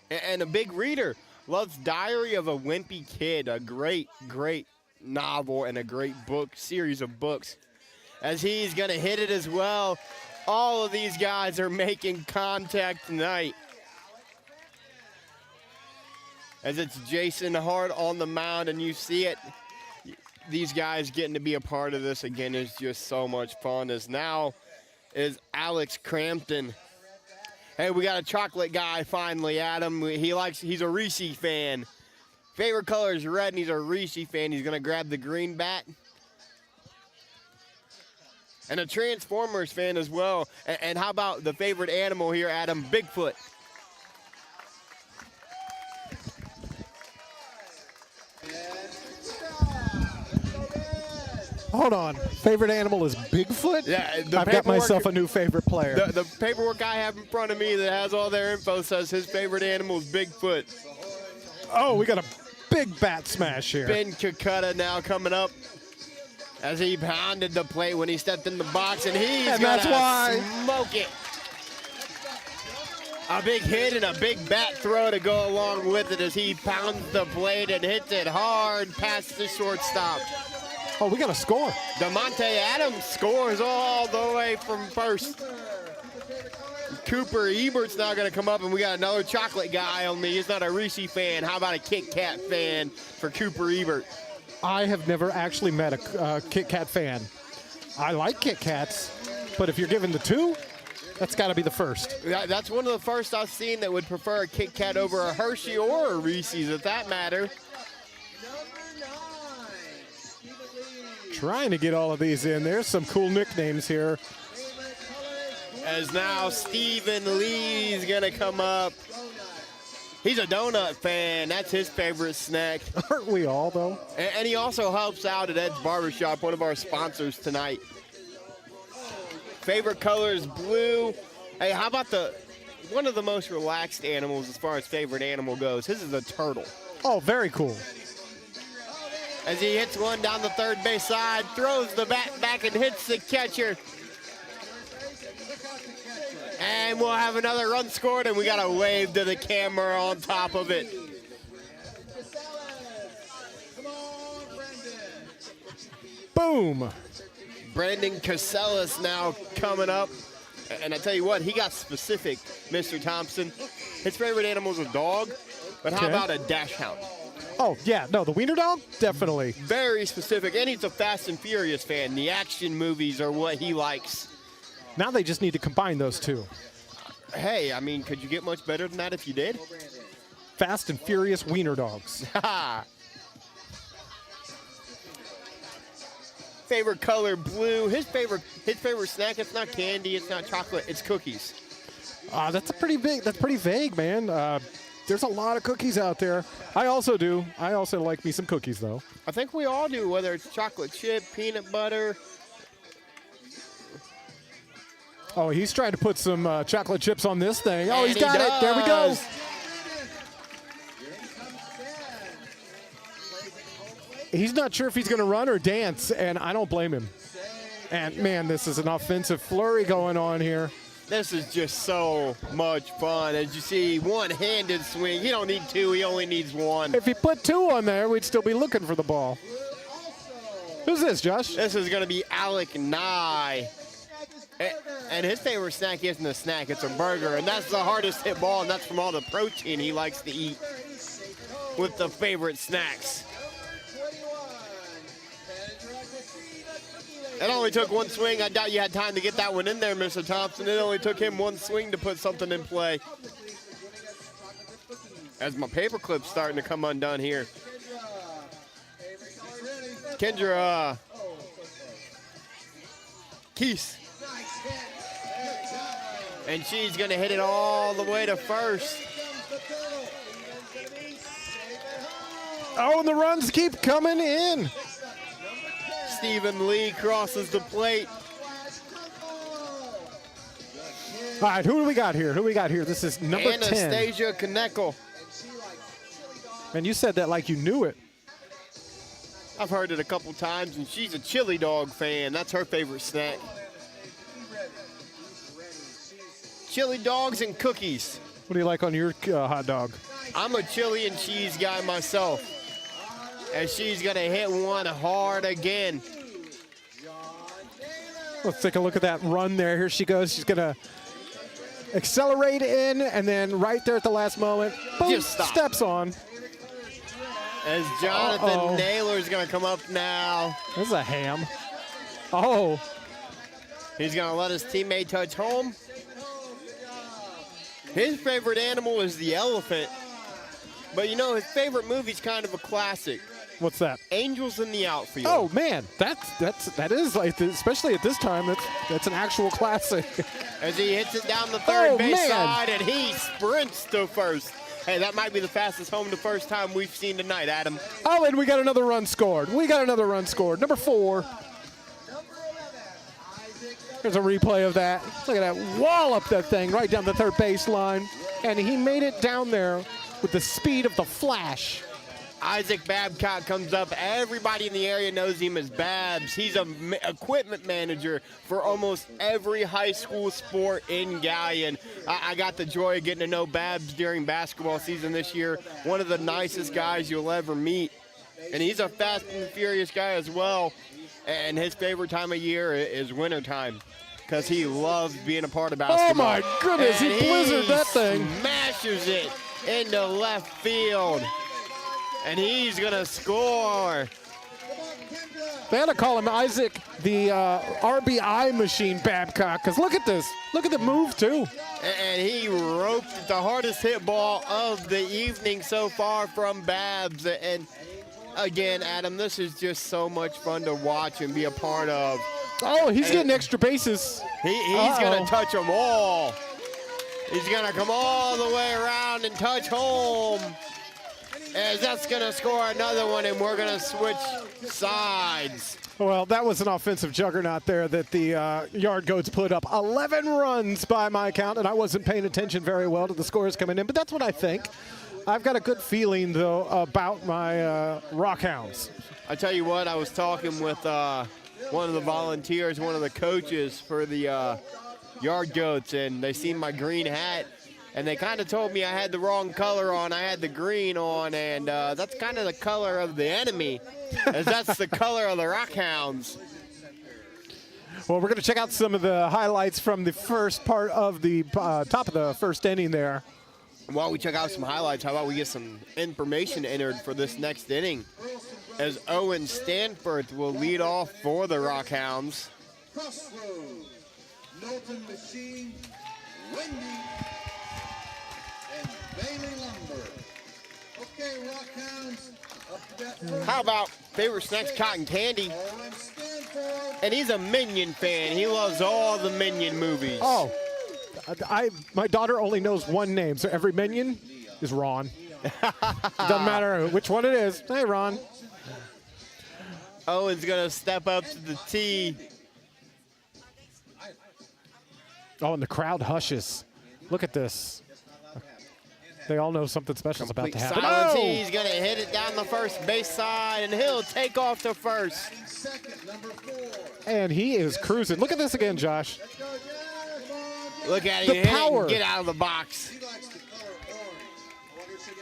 And a big reader. Loves Diary of a Wimpy Kid, a great, great novel and a great book, series of books. As he's going to hit it as well. All of these guys are making contact tonight. As it's Jason Hart on the mound, and you see it. These guys getting to be a part of this again is just so much fun. As now is Alex Crampton. Hey, we got a chocolate guy finally, Adam. He's a Reese fan. Favorite color is red, and he's a Reese fan. He's going to grab the green bat. And a Transformers fan as well. And how about the favorite animal here, Adam? Bigfoot. Hold on. Favorite animal is Bigfoot? Yeah, I've got myself a new favorite player. The paperwork I have in front of me that has all their info says his favorite animal is Bigfoot. Oh, we got a big bat smash here. Ben Kakutta now coming up as he pounded the plate when he stepped in the box, and he's going to smoke it. A big hit and a big bat throw to go along with it as he pounds the plate and hits it hard past the shortstop. Oh, we got a score. DeMonte Adams scores all the way from first. Cooper Ebert's now going to come up, and we got another chocolate guy on me. He's not a Reese fan. How about a Kit Kat fan for Cooper Ebert? I have never actually met a Kit Kat fan. I like Kit Kats, but if you're given the two, that's got to be the first. That's one of the first I've seen that would prefer a Kit Kat over a Hershey or a Reese's, if that matter. Trying to get all of these in. There's some cool nicknames here. As now Stephen Lee's going to come up. He's a donut fan. That's his favorite snack. Aren't we all, though? And he also helps out at Ed's Barbershop, one of our sponsors tonight. Favorite color is blue. Hey, how about one of the most relaxed animals as far as favorite animal goes? His is a turtle. Oh, very cool. As he hits one down the third base side, throws the bat back and hits the catcher. And we'll have another run scored, and we got a wave to the camera on top of it. Boom. Brandon Casellas now coming up. And I tell you what, he got specific, Mr. Thompson. His favorite animal is a dog, but how about a dash hound? Oh, yeah. No, the wiener dog? Definitely. Very specific. And he's a Fast and Furious fan. The action movies are what he likes. Now they just need to combine those two. Hey, I mean, could you get much better than that if you did? Fast and Furious wiener dogs. Favorite color, blue. His favorite snack, it's not candy, it's not chocolate, it's cookies. That's pretty vague, man. There's a lot of cookies out there. I also do. I also like me some cookies, though. I think we all do, whether it's chocolate chip, peanut butter. Oh, he's trying to put some chocolate chips on this thing. Oh, he's got it. There we go. He's not sure if he's going to run or dance, and I don't blame him. And, man, this is an offensive flurry going on here. This is just so much fun. As you see, one-handed swing. He don't need two. He only needs one. If he put two on there, we'd still be looking for the ball. Who's this, Josh? This is going to be Alec Nye. And his favorite snack isn't a snack, it's a burger. And that's the hardest hit ball, and that's from all the protein he likes to eat with the favorite snacks. It only took one swing. I doubt you had time to get that one in there, Mr. Thompson. It only took him one swing to put something in play. As my paperclip's starting to come undone here. Kendra Keese. And she's going to hit it all the way to first. Oh, and the runs keep coming in. Stephen Lee crosses the plate. All right, who do we got here? This is number 10. Anastasia Kneckel. And you said that like you knew it. I've heard it a couple times, and she's a chili dog fan. That's her favorite snack. Chili dogs and cookies. What do you like on your hot dog? I'm a chili and cheese guy myself. And she's going to hit one hard again. Let's take a look at that run there. Here she goes. She's going to accelerate in, and then right there at the last moment, boom, just stop. Steps on. As Jonathan Naylor's going to come up now. This is a ham. Oh. He's going to let his teammate touch home. His favorite animal is the elephant. But, you know, his favorite movie's kind of a classic. What's that? Angels in the Outfield. Oh, man. That is, like, especially at this time, that's an actual classic. As he hits it down the third base side, and he sprints to first. Hey, that might be the fastest home to first time we've seen tonight, Adam. Oh, and we got another run scored. Number 4. There's a replay of that. Look at that. Wallop that thing right down the third baseline. And he made it down there with the speed of the Flash. Isaac Babcock comes up. Everybody in the area knows him as Babs. He's a equipment manager for almost every high school sport in Galion. I got the joy of getting to know Babs during basketball season this year. One of the nicest guys you'll ever meet. And he's a fast and furious guy as well. And his favorite time of year is wintertime because he loves being a part of basketball. Oh, my goodness. And he blizzarded that thing. Smashes it into left field. And he's going to score. They had to call him Isaac, the RBI machine Babcock, because look at this. Look at the move, too. And he roped the hardest hit ball of the evening so far from Babs. And again, Adam, this is just so much fun to watch and be a part of. Oh, he's getting extra bases. He's going to touch them all. He's going to come all the way around and touch home. As that's going to score another one, and we're going to switch sides. Well, that was an offensive juggernaut there that the Yard Goats put up. 11 runs by my count, and I wasn't paying attention very well to the scores coming in, but that's what I think. I've got a good feeling, though, about my Rockhounds. I tell you what, I was talking with one of the volunteers, one of the coaches for the Yard Goats, and they seen my green hat. And they kind of told me I had the wrong color on. I had the green on, and that's kind of the color of the enemy, as that's the color of the Rockhounds. Well, we're going to check out some of the highlights from the first part of the top of the first inning there. While we check out some highlights, how about we get some information entered for this next inning, as Owen Stanford will lead off for the Rockhounds. Crossroad, Norton Machine, Wendy, and Bailey Lumber. Okay, Rockhounds, up to that. How about favorite snacks, cotton candy? And he's a Minion fan. He loves all the Minion movies. Oh, my daughter only knows one name, so every Minion is Ron. Doesn't matter which one it is. Hey, Ron. Owen's going to step up to the tee. Oh, and the crowd hushes. Look at this. They all know something special is about to happen. Silence. Oh! He's going to hit it down the first base side, and he'll take off to first. And he is cruising. Look at this again, Josh. Look at the him power. Get out of the box.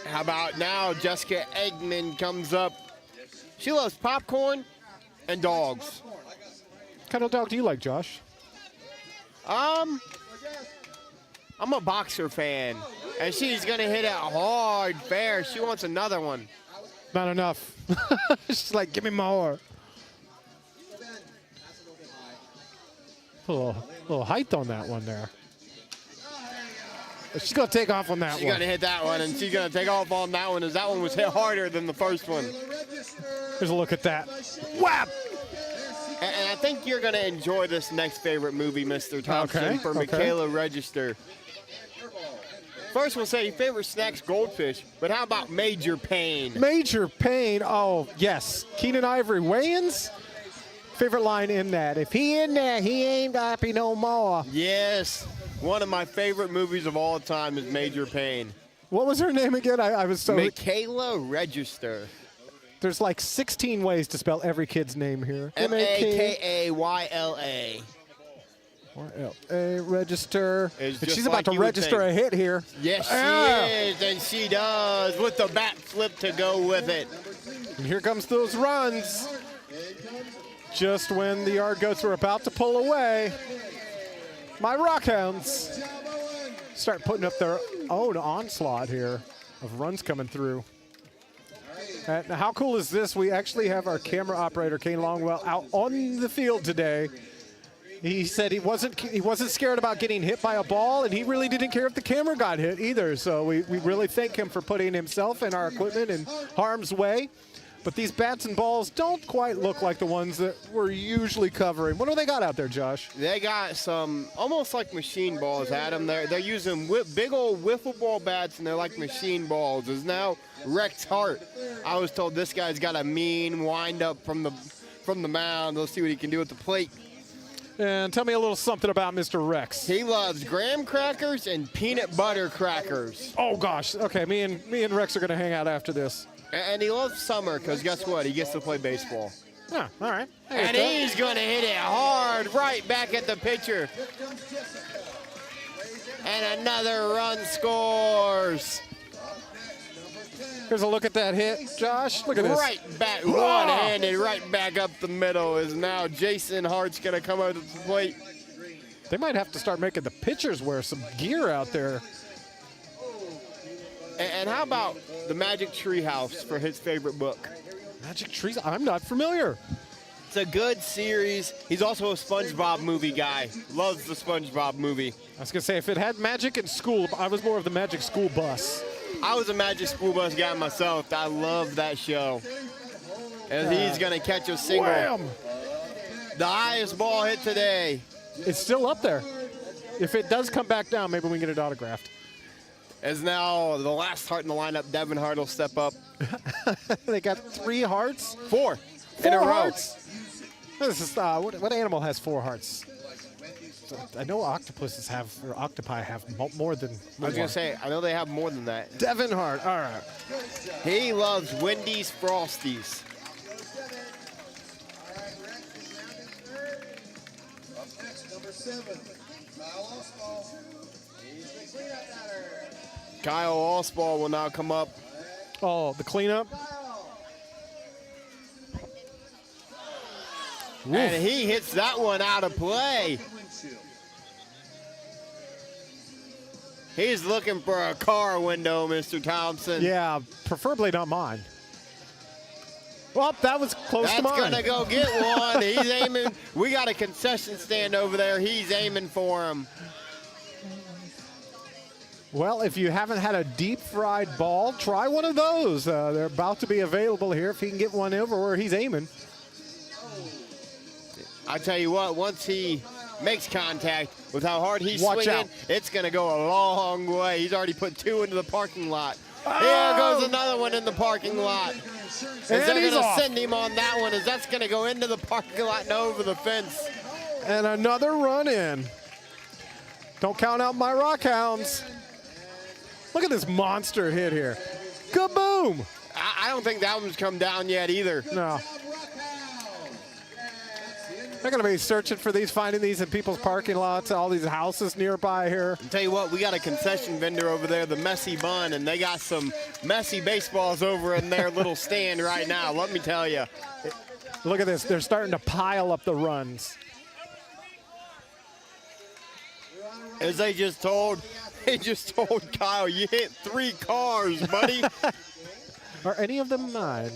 How about now Jessica Eggman comes up. She loves popcorn and dogs. What kind of dog do you like, Josh? I'm a boxer fan, and she's going to hit it hard, fair. She wants another one. Not enough. She's like, give me more. A little height on that one there. She's going to take off on that one. She's going to hit that one, and she's going to take off on that one, as that one was hit harder than the first one. Here's a look at that. Whap! And I think you're going to enjoy this next favorite movie, Mr. Thompson, for Michaela Register. First, we'll say favorite snacks, goldfish, but how about Major Pain? Major Pain. Oh, yes. Keenan Ivory Wayans. Favorite line in that. If he in there, he ain't happy no more. Yes. One of my favorite movies of all time is Major Pain. What was her name again? I was so... Michaela Register. There's like 16 ways to spell every kid's name here. M-A-K-A-Y-L-A. Y-L-A, Register. And she's like about to register a hit here. Yes, she is, and she does, with the bat flip to go with it. And here comes those runs. Just when the Yard Goats were about to pull away, my Rockhounds start putting up their own onslaught here of runs coming through. And how cool is this? We actually have our camera operator, Kane Longwell, out on the field today. He said he wasn't scared about getting hit by a ball, and he really didn't care if the camera got hit either. So we really thank him for putting himself and our equipment in harm's way. But these bats and balls don't quite look like the ones that we're usually covering. What do they got out there, Josh? They got some almost like machine balls, Adam. They're using big old wiffle ball bats, and they're like machine balls. Is now Rex Hart. I was told this guy's got a mean wind up from the mound. Let's see what he can do at the plate. And tell me a little something about Mr. Rex. He loves graham crackers and peanut butter crackers. Oh gosh. Okay, me and Rex are gonna hang out after this. And he loves summer because guess what? He gets to play baseball. Yeah, all right. And he's going to hit it hard right back at the pitcher. And another run scores. Here's a look at that hit, Josh. Look at this. Right back, one-handed, right back up the middle is now Jason Hart's going to come out to the plate. They might have to start making the pitchers wear some gear out there. And how about the Magic Treehouse for his favorite book? Magic Trees? I'm not familiar. It's a good series. He's also a SpongeBob movie guy. Loves the SpongeBob movie. I was going to say, if it had magic in school, I was more of the Magic School Bus. I was a Magic School Bus guy myself. I love that show. And he's going to catch a single. Wham! The highest ball hit today. It's still up there. If it does come back down, maybe we can get it autographed. As now the last heart in the lineup, Devin Hart will step up. They got 3 hearts? 4 in Four a row. hearts. This is what animal has 4 hearts? I know octopuses have, or octopi have more than. I was going to say, I know they have more than that. Devin Hart, all right. He loves Wendy's Frosties. Kyle Allspaw will now come up. Oh, the cleanup. And he hits that one out of play. He's looking for a car window, Mr. Thompson. Yeah, preferably not mine. Well, that was close to mine. That's going to go get one. He's aiming. We got a concession stand over there. He's aiming for him. Well, if you haven't had a deep-fried ball, try one of those. They're about to be available here if he can get one over where he's aiming. I tell you what, once he makes contact with how hard he's Watch swinging, out. it's going to go a long way. He's already put 2 into the parking lot. Oh! Here goes another one in the parking lot. Is that And he's going to off. send him on that one? Is that's going to go into the parking lot and over the fence? And another run in. Don't count out my Rockhounds. Look at this monster hit here. Kaboom! I don't think that one's come down yet either. No. They're going to be searching for these, finding these in people's parking lots, all these houses nearby here. I'll tell you what, we got a concession vendor over there, the Messy Bun, and they got some messy baseballs over in their little stand right now, let me tell you. Look at this. They're starting to pile up the runs. As they just told Kyle, you hit 3 cars, buddy. Are any of them mine?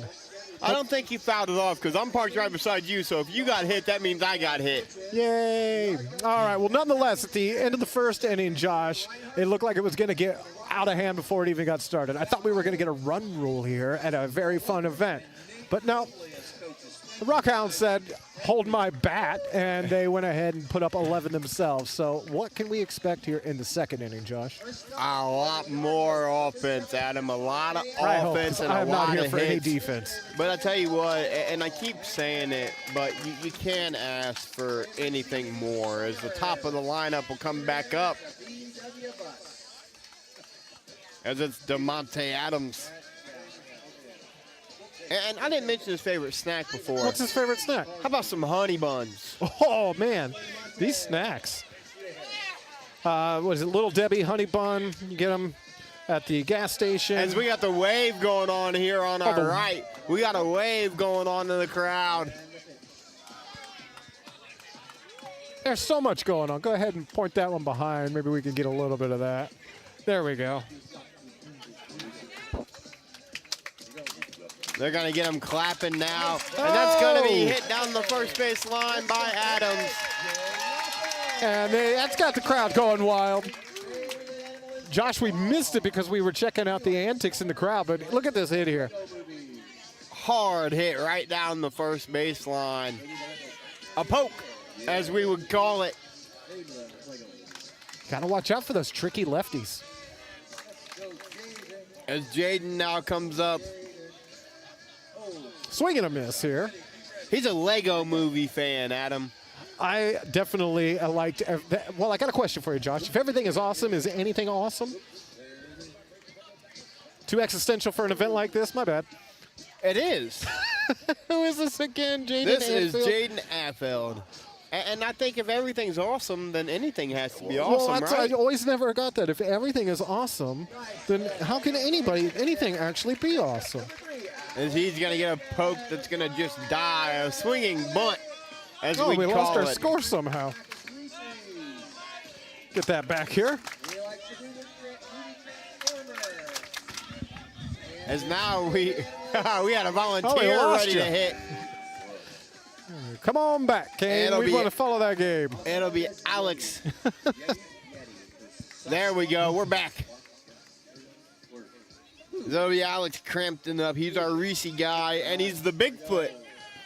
I don't think you fouled it off because I'm parked right beside you, so if you got hit, that means I got hit. Yay. All right, well, nonetheless, at the end of the first inning, Josh, it looked like it was going to get out of hand before it even got started. I thought we were going to get a run rule here at a very fun event. But no, the Rockhounds said, hold my bat, and they went ahead and put up 11 themselves. So what can we expect here in the second inning, Josh? A lot more offense, Adam. A lot of I hope, offense 'cause and a I'm not lot here of for any hits. defense. But I tell you what, and I keep saying it, but you can't ask for anything more as the top of the lineup will come back up. As it's DeMonte Adams. And I didn't mention his favorite snack before. What's his favorite snack? How about some honey buns? Oh, man, these snacks. What is it, Little Debbie honey bun? You get them at the gas station. As we got the wave going on here on our the- right. We got a wave going on in the crowd. There's so much going on. Go ahead and point that one behind. Maybe we can get a little bit of that. There we go. They're going to get him clapping now. And that's going to be hit down the first base line by Adams. And that's got the crowd going wild. Josh, we missed it because we were checking out the antics in the crowd, but look at this hit here. Hard hit right down the first base line. A poke, as we would call it. Got to watch out for those tricky lefties. As Jaden now comes up. Swing and a miss here. He's a Lego movie fan, Adam. I definitely liked. Well, I got a question for you, Josh. If everything is awesome, is anything awesome? Too existential for an event like this? My bad. It is. Who is this again, Jaden? This is Anfield? Jaden Affeld. And I think if everything's awesome, then anything has to be awesome, right? I always never got that. If everything is awesome, then how can anything actually be awesome? As he's going to get a poke that's going to just die, a swinging bunt, as we call lost our it. score somehow. Get that back here. As now we had a volunteer lost ready you. to hit. Come on back, Kane. We want to follow that game. It'll be Alex. There we go. We're back. That'll be Alex Crampton up. He's our Reese guy, and he's the Bigfoot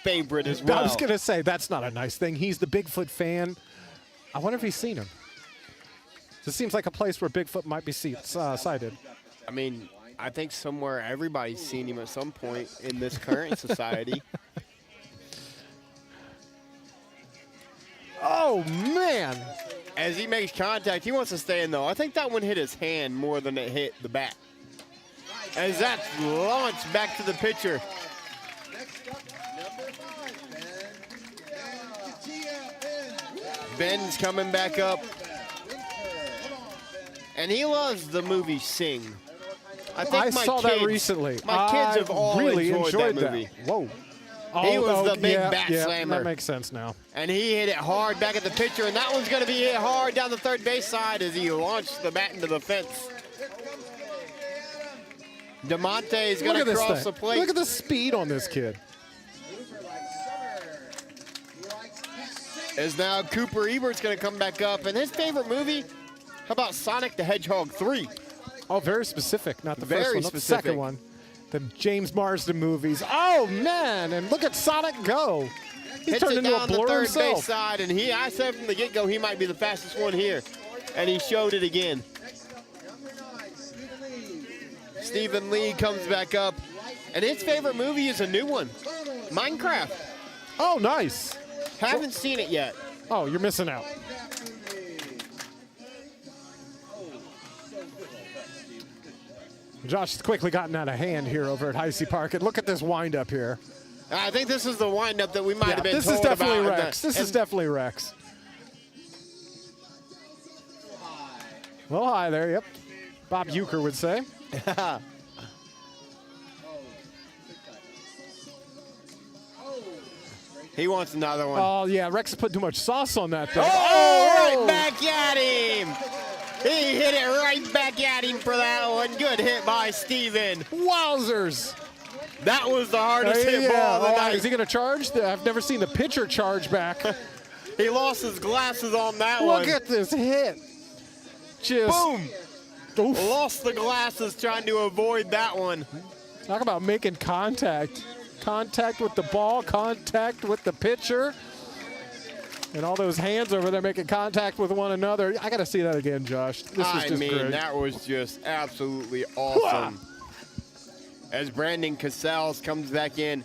favorite as well. I was going to say, that's not a nice thing. He's the Bigfoot fan. I wonder if he's seen him. This seems like a place where Bigfoot might be sighted. I mean, I think somewhere everybody's seen him at some point in this current society. Oh, man. As he makes contact, he wants to stay in, though. I think that one hit his hand more than it hit the bat. As that's launched back to the pitcher. Ben's coming back up. And he loves the movie Sing. I saw that recently. My kids have all really enjoyed that movie. Whoa. He was the big bat yeah, slammer. That makes sense now. And he hit it hard back at the pitcher, and that one's going to be hit hard down the third base side as he launched the bat into the fence. DeMonte is going to cross the plate. Look at the speed on this kid. As now Cooper Ebert's going to come back up, and his favorite movie, how about Sonic the Hedgehog 3? Oh, very specific. Not the Very first one, not the second specific. one. The James Marsden movies. Oh, man. And look at Sonic go. He's Hits turned it into a down the blur third base himself. side, and I said from the get-go he might be the fastest one here. And he showed it again. Stephen Lee comes back up, and his favorite movie is a new one, Minecraft. Oh, nice. Haven't seen it yet. Oh, you're missing out. Josh has quickly gotten out of hand here over at Heise Park. And look at this windup here. I think this is the windup that we might have been this told is definitely about. Rex. This is definitely Rex. Well, hi there, yep. Bob Euchre would say. He wants another one. Oh, yeah, Rex put too much sauce on that thing. Oh, right back at him. He hit it right back at him for that one. Good hit by Steven. Wowzers. That was the hardest hit ball of the night. Is he going to charge? I've never seen the pitcher charge back. He lost his glasses on that one. Look at this hit. Just boom. Oof. Lost the glasses trying to avoid that one. Talk about making contact. Contact with the ball, contact with the pitcher. And all those hands over there making contact with one another. I got to see that again, Josh. This was just great. That was just absolutely awesome. As Brandon Casals comes back in.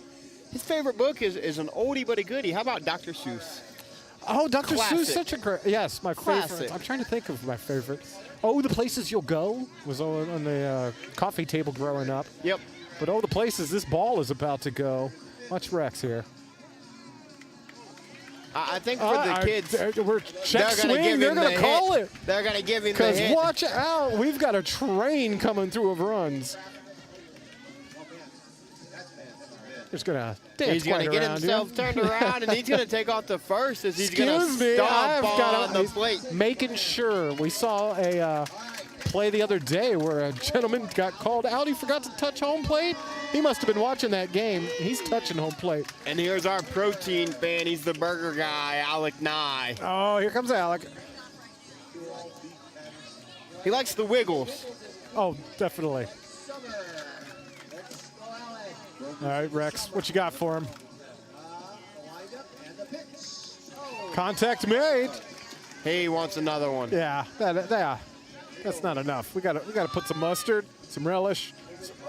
His favorite book is an oldie but a goodie. How about Dr. Seuss? Oh, Dr. Classic. Seuss, such a great, yes, my Classic. favorite. I'm trying to think of my favorite. Oh, The Places You'll Go was on the coffee table growing up. Yep. But oh, the places this ball is about to go. Watch Rex here. I think for the kids, we're check they're gonna swing. They're going to call it. They're going to give him the hit. Because watch out, we've got a train coming through of runs. He's going to dance. He's going to get himself turned around, and he's going to take off the first as he's going to stomp on the plate. Making sure. We saw a play the other day where a gentleman got called out. He forgot to touch home plate. He must have been watching that game. He's touching home plate. And here's our protein fan. He's the burger guy, Alec Nye. Oh, here comes Alec. He likes the wiggles. Oh, definitely. All right, Rex, what you got for him? Contact made. He wants another one. Yeah, that's not enough. We got to put some mustard, some relish.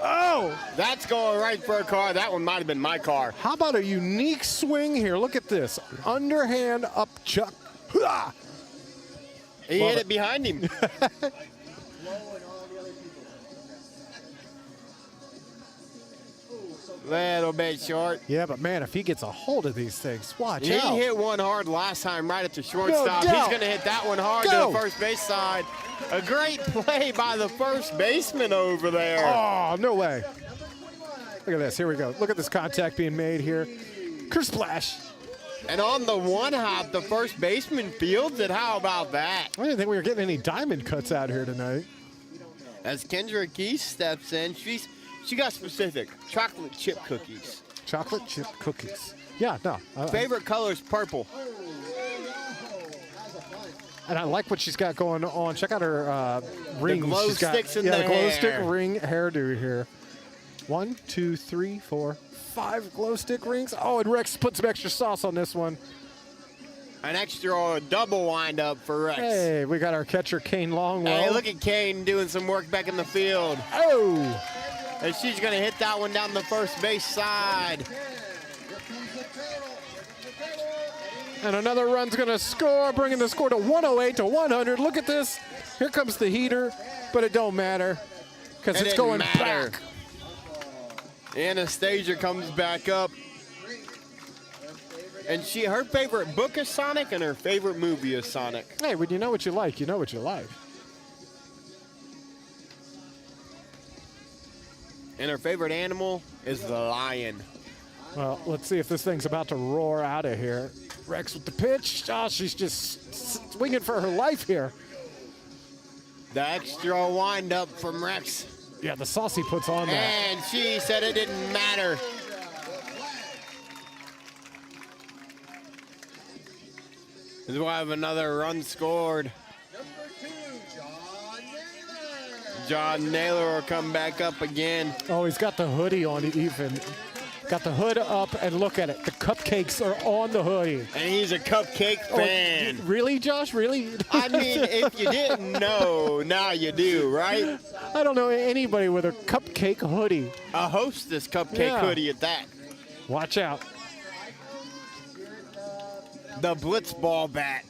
Oh! That's going right for a car. That one might have been my car. How about a unique swing here? Look at this. Underhand up chuck. Hua! He hit it behind him. Little bit short. Yeah, but man, if he gets a hold of these things, watch He out. hit one hard last time right at the shortstop. Go. He's going to hit that one hard to the first base side. A great play by the first baseman over there. Oh, no way. Look at this. Here we go. Look at this contact being made here. Kersplash. And on the one hop, the first baseman fields it. How about that? I didn't think we were getting any diamond cuts out here tonight. As Kendra Geese steps in, she got specific. Chocolate chip cookies. Chocolate chip cookies. Yeah, no. Favorite color is purple. And I like what she's got going on. Check out her ring. The glow sticks in the glow hair. stick ring hairdo here. 1, 2, 3, 4, 5 glow stick rings. Oh, and Rex put some extra sauce on this one. An extra double wind up for Rex. Hey, we got our catcher, Kane Longwell. Hey, look at Kane doing some work back in the field. Oh! And she's going to hit that one down the first base side. And another run's going to score, bringing the score to 108 to 100. Look at this. Here comes the heater, but it don't matter because it's going back. Anastasia comes back up. And her favorite book is Sonic and her favorite movie is Sonic. Hey, when you know what you like, you know what you like. And her favorite animal is the lion. Well, let's see if this thing's about to roar out of here. Rex with the pitch. Oh, she's just swinging for her life here. The extra wind up from Rex. Yeah, the sauce he puts on that. And she said it didn't matter. This will have another run scored. John Naylor will come back up again. Oh, he's got the hoodie on even. Got the hood up, and look at it. The cupcakes are on the hoodie. And he's a cupcake fan. Really, Josh? Really? I mean, if you didn't know, now you do, right? I don't know anybody with a cupcake hoodie. A Hostess cupcake hoodie at that. Watch out. The Blitzball bat.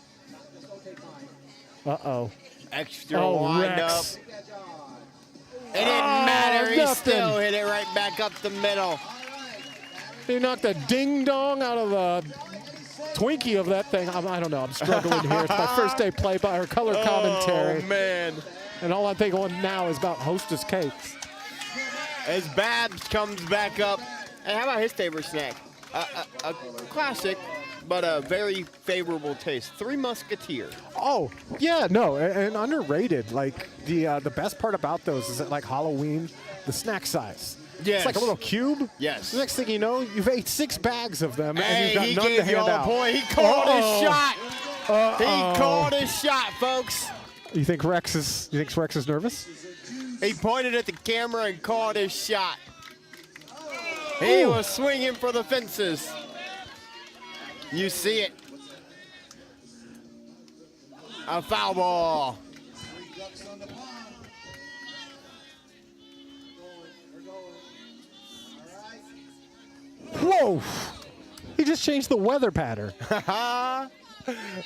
Uh-oh. Extra wind Rex. up. It didn't matter. He still hit it right back up the middle. He knocked a ding-dong out of the Twinkie of that thing. I don't know. I'm struggling here. It's my first day play by her color commentary. Oh, man. And all I'm thinking now is about Hostess cakes. As Babs comes back up. Hey, how about his favorite snack? A classic, but a very favorable taste. Three Musketeer. Oh, yeah, no, and underrated. Like, the best part about those is that, like, Halloween, the snack size. Yes. It's like a little cube. Yes. The next thing you know, you've ate 6 bags of them, and Hey, you've got he none to gave hand y'all a out. point. He called his shot. He called his shot, folks. You think Rex is nervous? He pointed at the camera and called his shot. He was swinging for the fences. You see it. A foul ball. Whoa! He just changed the weather pattern.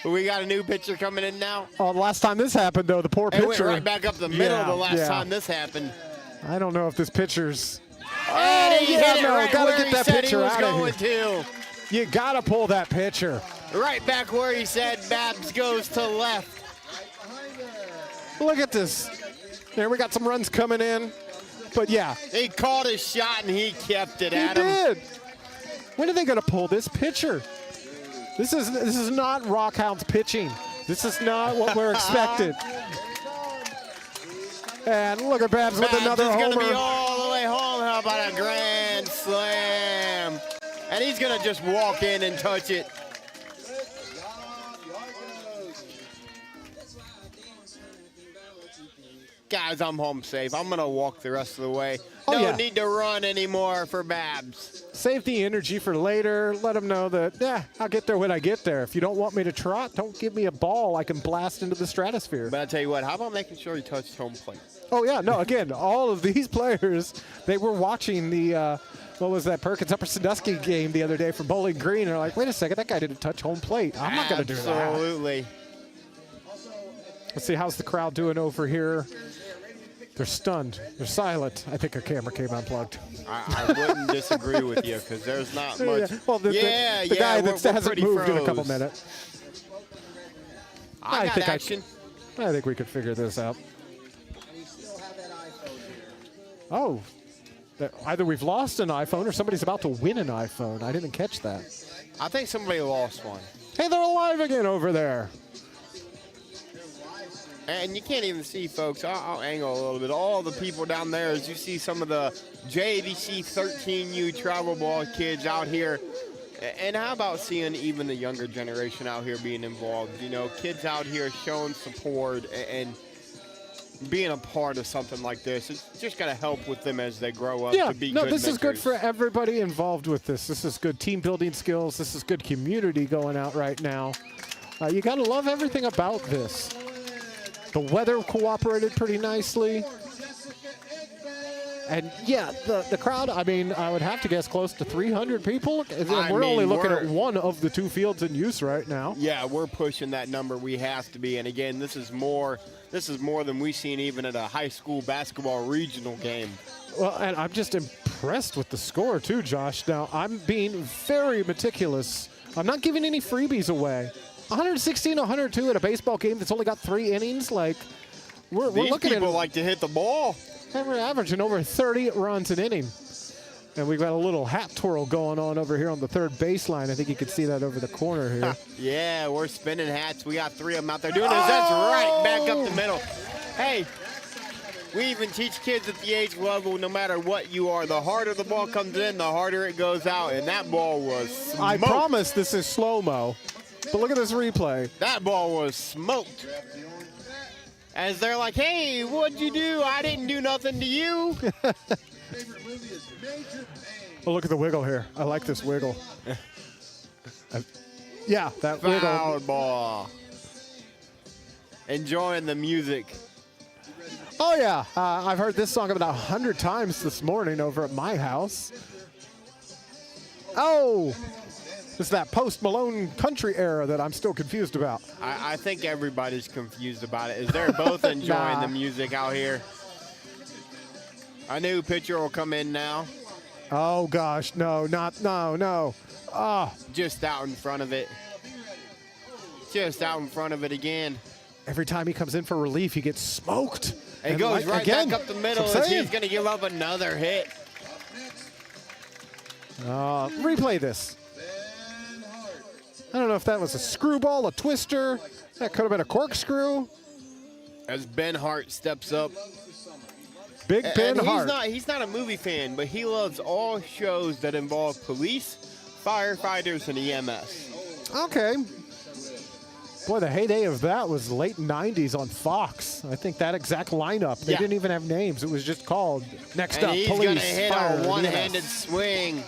We got a new pitcher coming in now. Oh, last time this happened, though, the poor It pitcher. went right back up the middle the last time this happened. I don't know if this pitcher's. And he hit it right gotta where get he that said he pitcher was out of going here. to. You gotta pull that pitcher. Right back where he said Babs goes to left. Look at this. There, we got some runs coming in. But yeah. He called his shot and he kept it at He him. did. When are they gonna pull this pitcher? This is not Rockhounds pitching. This is not what we're expected. And look at Babs with another is homer. going to be all the way home. How about a grand slam? And he's going to just walk in and touch it. Guys, I'm home safe. I'm going to walk the rest of the way. No need to run anymore for Babs. Save the energy for later. Let them know that, yeah, I'll get there when I get there. If you don't want me to trot, don't give me a ball I can blast into the stratosphere. But I'll tell you what, how about making sure he touched home plate? Oh, yeah. No, again, all of these players, they were watching the, what was that, Perkins Upper Sandusky game the other day from Bowling Green. And they're like, wait a second, that guy didn't touch home plate. I'm not going to do that. Absolutely. Let's see, how's the crowd doing over here? They're stunned. They're silent. I think our camera came unplugged. I wouldn't disagree with you because there's not much. Yeah. Well, the guy that hasn't moved in a couple minutes. I got action. I think we could figure this out. Oh, either we've lost an iPhone or somebody's about to win an iPhone. I didn't catch that. I think somebody lost one. Hey, they're alive again over there. And you can't even see, folks. I'll angle a little bit. All the people down there, as you see some of the JVC 13U travel ball kids out here. And how about seeing even the younger generation out here being involved? You know, kids out here showing support and being a part of something like this. It's just going to help with them as they grow up to be good this is good mentors. for everybody involved with this. This is good team building skills. This is good community going out right now. You got to love everything about this. The weather cooperated pretty nicely. And, yeah, the crowd, I mean, I would have to guess close to 300 people. We're only looking at one of the two fields in use right now. Yeah, we're pushing that number. We have to be. And, again, this is more than we've seen even at a high school basketball regional game. Well, and I'm just impressed with the score, too, Josh. Now, I'm being very meticulous. I'm not giving any freebies away. 116-102 at a baseball game that's only got 3 innings. Like, we're looking at people like to hit the ball. And we're averaging over 30 runs an inning. And we've got a little hat twirl going on over here on the third baseline. I think you can see that over the corner here. Yeah, we're spinning hats. We got 3 of them out there doing this. That's right, back up the middle. Hey, we even teach kids at the age level, no matter what you are, the harder the ball comes in, the harder it goes out. And that ball was smoked. I promise this is slow-mo. But look at this replay. That ball was smoked. As they're like, hey, what'd you do? I didn't do nothing to you. Oh, look at the wiggle here. I like this wiggle. Yeah, that Foul wiggle. ball. Enjoying the music. Oh, yeah. I've heard this song about 100 times this morning over at my house. Oh! It's that Post Malone country era that I'm still confused about. I think everybody's confused about it. Is they're both enjoying the music out here. A new pitcher will come in now. Oh, gosh. No. Ah. Just out in front of it. Just out in front of it again. Every time he comes in for relief, he gets smoked. It goes right back up the middle as he's going to give up another hit. Replay this. I don't know if that was a screwball, a twister. That could have been a corkscrew. As Ben Hart steps up. Big Ben Hart. He's not a movie fan, but he loves all shows that involve police, firefighters, and EMS. Okay. Boy, the heyday of that was late 90s on Fox. I think that exact lineup. They didn't even have names. It was just called Next Up, Police, Police, going to hit Fire, a one-handed EMS. swing.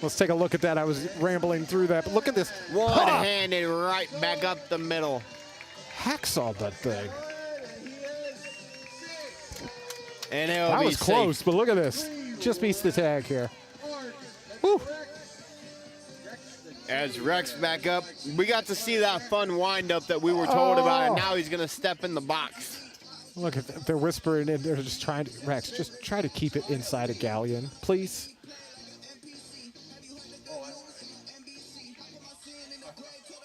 Let's take a look at that. I was rambling through that, but look at this. One-handed right back up the middle. Hacksawed that thing. And that was close, but look at this. Just beats the tag here. Woo. As Rex back up, we got to see that fun wind-up that we were told about, and now he's going to step in the box. Look at they're whispering, and they're just trying to, Rex, just try to keep it inside a Galion, please.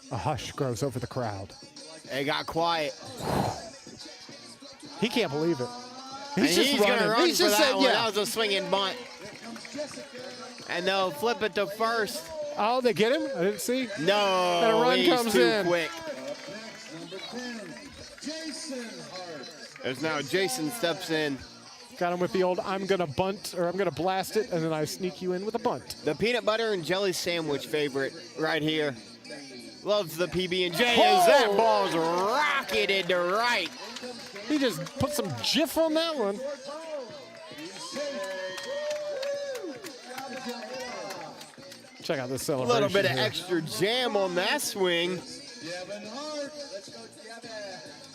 A hush grows over the crowd. It got quiet. He can't believe it. He's going to run He's for just that saying, one. yeah. That was a swinging bunt. And they'll flip it to first. Oh, they get him? I didn't see. No, And a run he's comes too in. quick. As now Jason steps in. Got him with the old, I'm going to bunt, or I'm going to blast it, and then I sneak you in with a bunt. The peanut butter and jelly sandwich favorite right here. Loves the PB&J as that ball's rocketed to right. He just put some jiff on that one. Check out this A celebration. little bit of here. extra jam on that swing.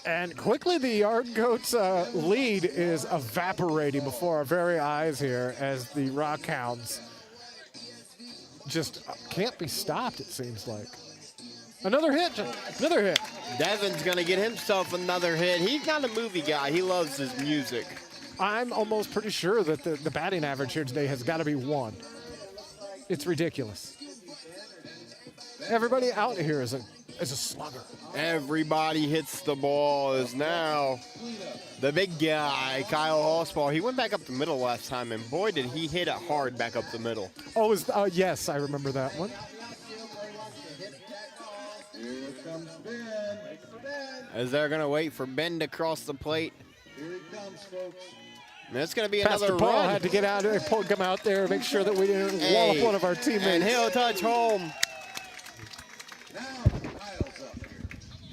And quickly the Yard Goats lead is evaporating before our very eyes here as the Rockhounds just can't be stopped, it seems like. Another hit, another hit. Devin's gonna get himself another hit. He's not a movie guy, he loves his music. I'm almost pretty sure that the batting average here today has got to be 1. It's ridiculous. Everybody out here is a slugger. Everybody hits the ball is now the big guy, Kyle Hossball. He went back up the middle last time, and boy, did he hit it hard back up the middle. Oh, yes, I remember that one. As they're going to wait for Ben to cross the plate. Here he comes, folks. And it's going to be Pastor another Paul run. had to get out there, come out there, make sure that we didn't wall up one of our teammates. And he'll touch home.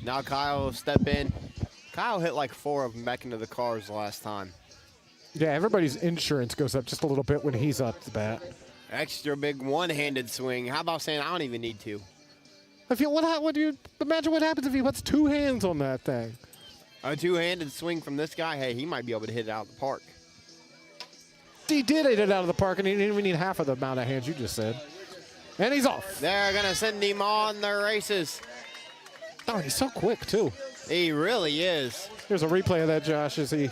Now Kyle will step in. Kyle hit like 4 of them back into the cars last time. Yeah, everybody's insurance goes up just a little bit when he's up to bat. Extra big one-handed swing. How about saying I don't even need to? Imagine what happens if he puts 2 hands on that thing. A two-handed swing from this guy, hey, he might be able to hit it out of the park. He did hit it out of the park, and he didn't even need half of the amount of hands you just said. And he's off. They're going to send him on the races. Oh, he's so quick, too. He really is. Here's a replay of that, Josh, as he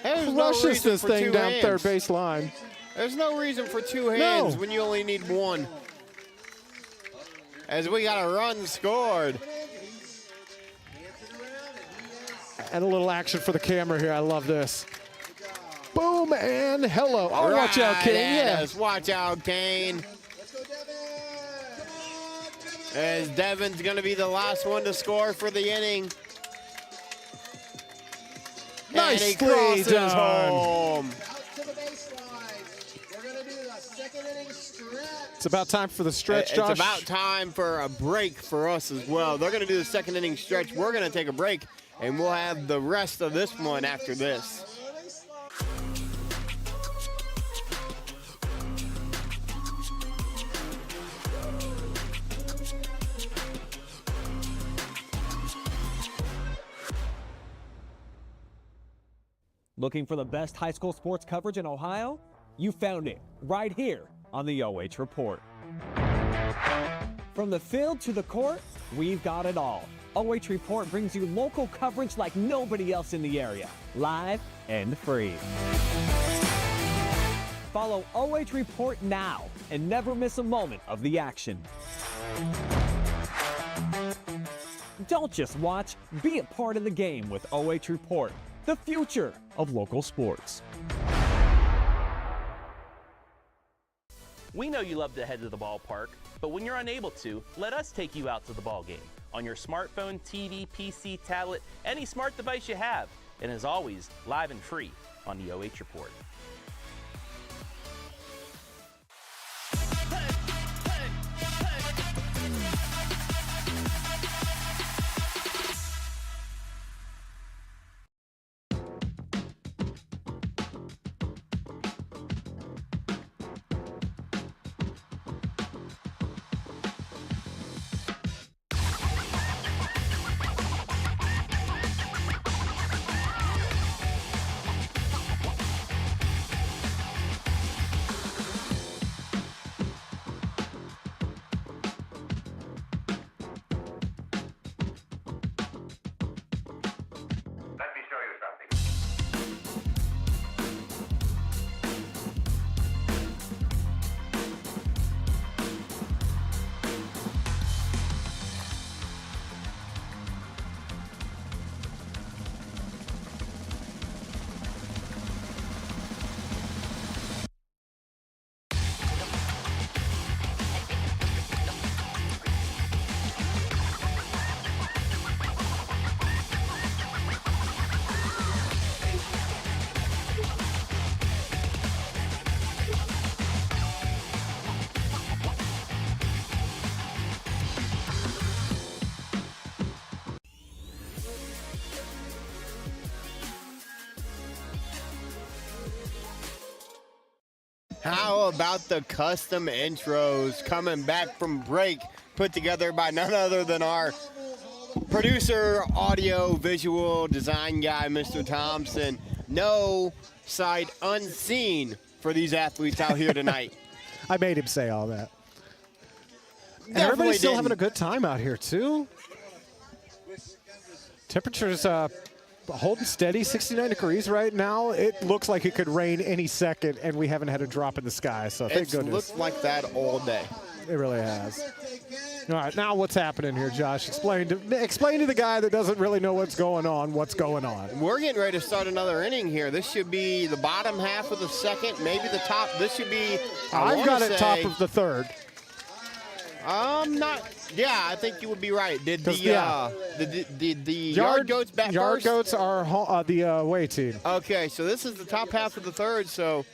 There's rushes no this for thing two down hands. third base line. There's no reason for 2 hands No. when you only need 1. As we got a run scored. And a little action for the camera here. I love this. Boom and hello. Oh, Right watch out, Kane. at Yeah. us. Watch out, Kane. As Devin's going to be the last one to score for the inning. And he Nicely crosses done. home. It's about time for the stretch, Josh. It's about time for a break for us as well. They're going to do the second inning stretch. We're going to take a break, and we'll have the rest of this one after this. Looking for the best high school sports coverage in Ohio? You found it right here on the OH Report. From the field to the court, we've got it all. OH Report brings you local coverage like nobody else in the area, live and free. Follow OH Report now and never miss a moment of the action. Don't just watch, be a part of the game with OH Report, the future of local sports. We know you love to head to the ballpark, but when you're unable to, let us take you out to the ball game on your smartphone, TV, PC, tablet, any smart device you have, and as always, live and free on the OH Report. How about the custom intros coming back from break, put together by none other than our Producer, audio, visual, design guy, Mr. Thompson. No sight unseen for these athletes out here tonight. I made him say all that. And Definitely everybody's still didn't. having a good time out here, too. Temperatures holding steady, 69 degrees right now. It looks like it could rain any second, and we haven't had a drop in the sky, so thank It's goodness. looked like that all day. It really has. All right, now what's happening here, Josh? Explain to the guy that doesn't really know what's going on. We're getting ready to start another inning here. This should be the bottom half of the second, maybe the top. This should be. I've got it top of the third. Yeah, I think you would be right. Did the yard goats bat first? Yard goats are the away team. Okay, so this is the top half of the third. So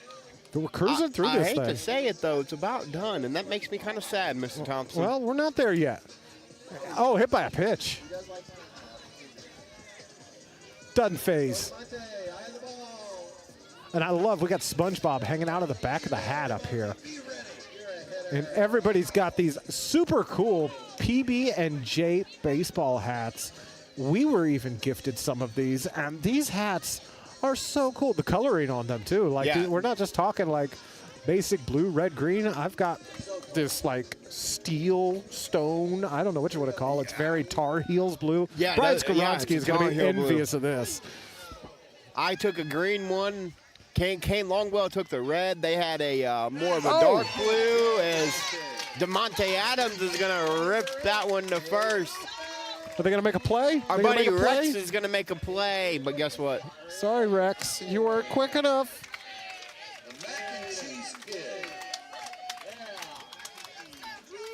we're cruising through this I hate thing. to say it though, it's about done, and that makes me kind of sad, Mr. Thompson. Well, we're not there yet. Oh, hit by a pitch. Doesn't phase. And I love, we got SpongeBob hanging out of the back of the hat up here. And everybody's got these super cool PB&J baseball hats. We were even gifted some of these, and these hats are so cool. The coloring on them, too. Like, we're not just talking like basic blue, red, green. I've got this like steel, stone, I don't know what you want to call it. It's very Tar Heels blue. Yeah, Brian it's Skoronsky is going to be Tar Heel envious blue. of this. I took a green one. Kane Longwell took the red. They had a more of a Oh. dark blue as DeMonte Adams is going to rip that one to first. Are they going to make a play? Our They gonna buddy make a play? Rex is going to make a play, but guess what? Sorry, Rex. You weren't quick enough.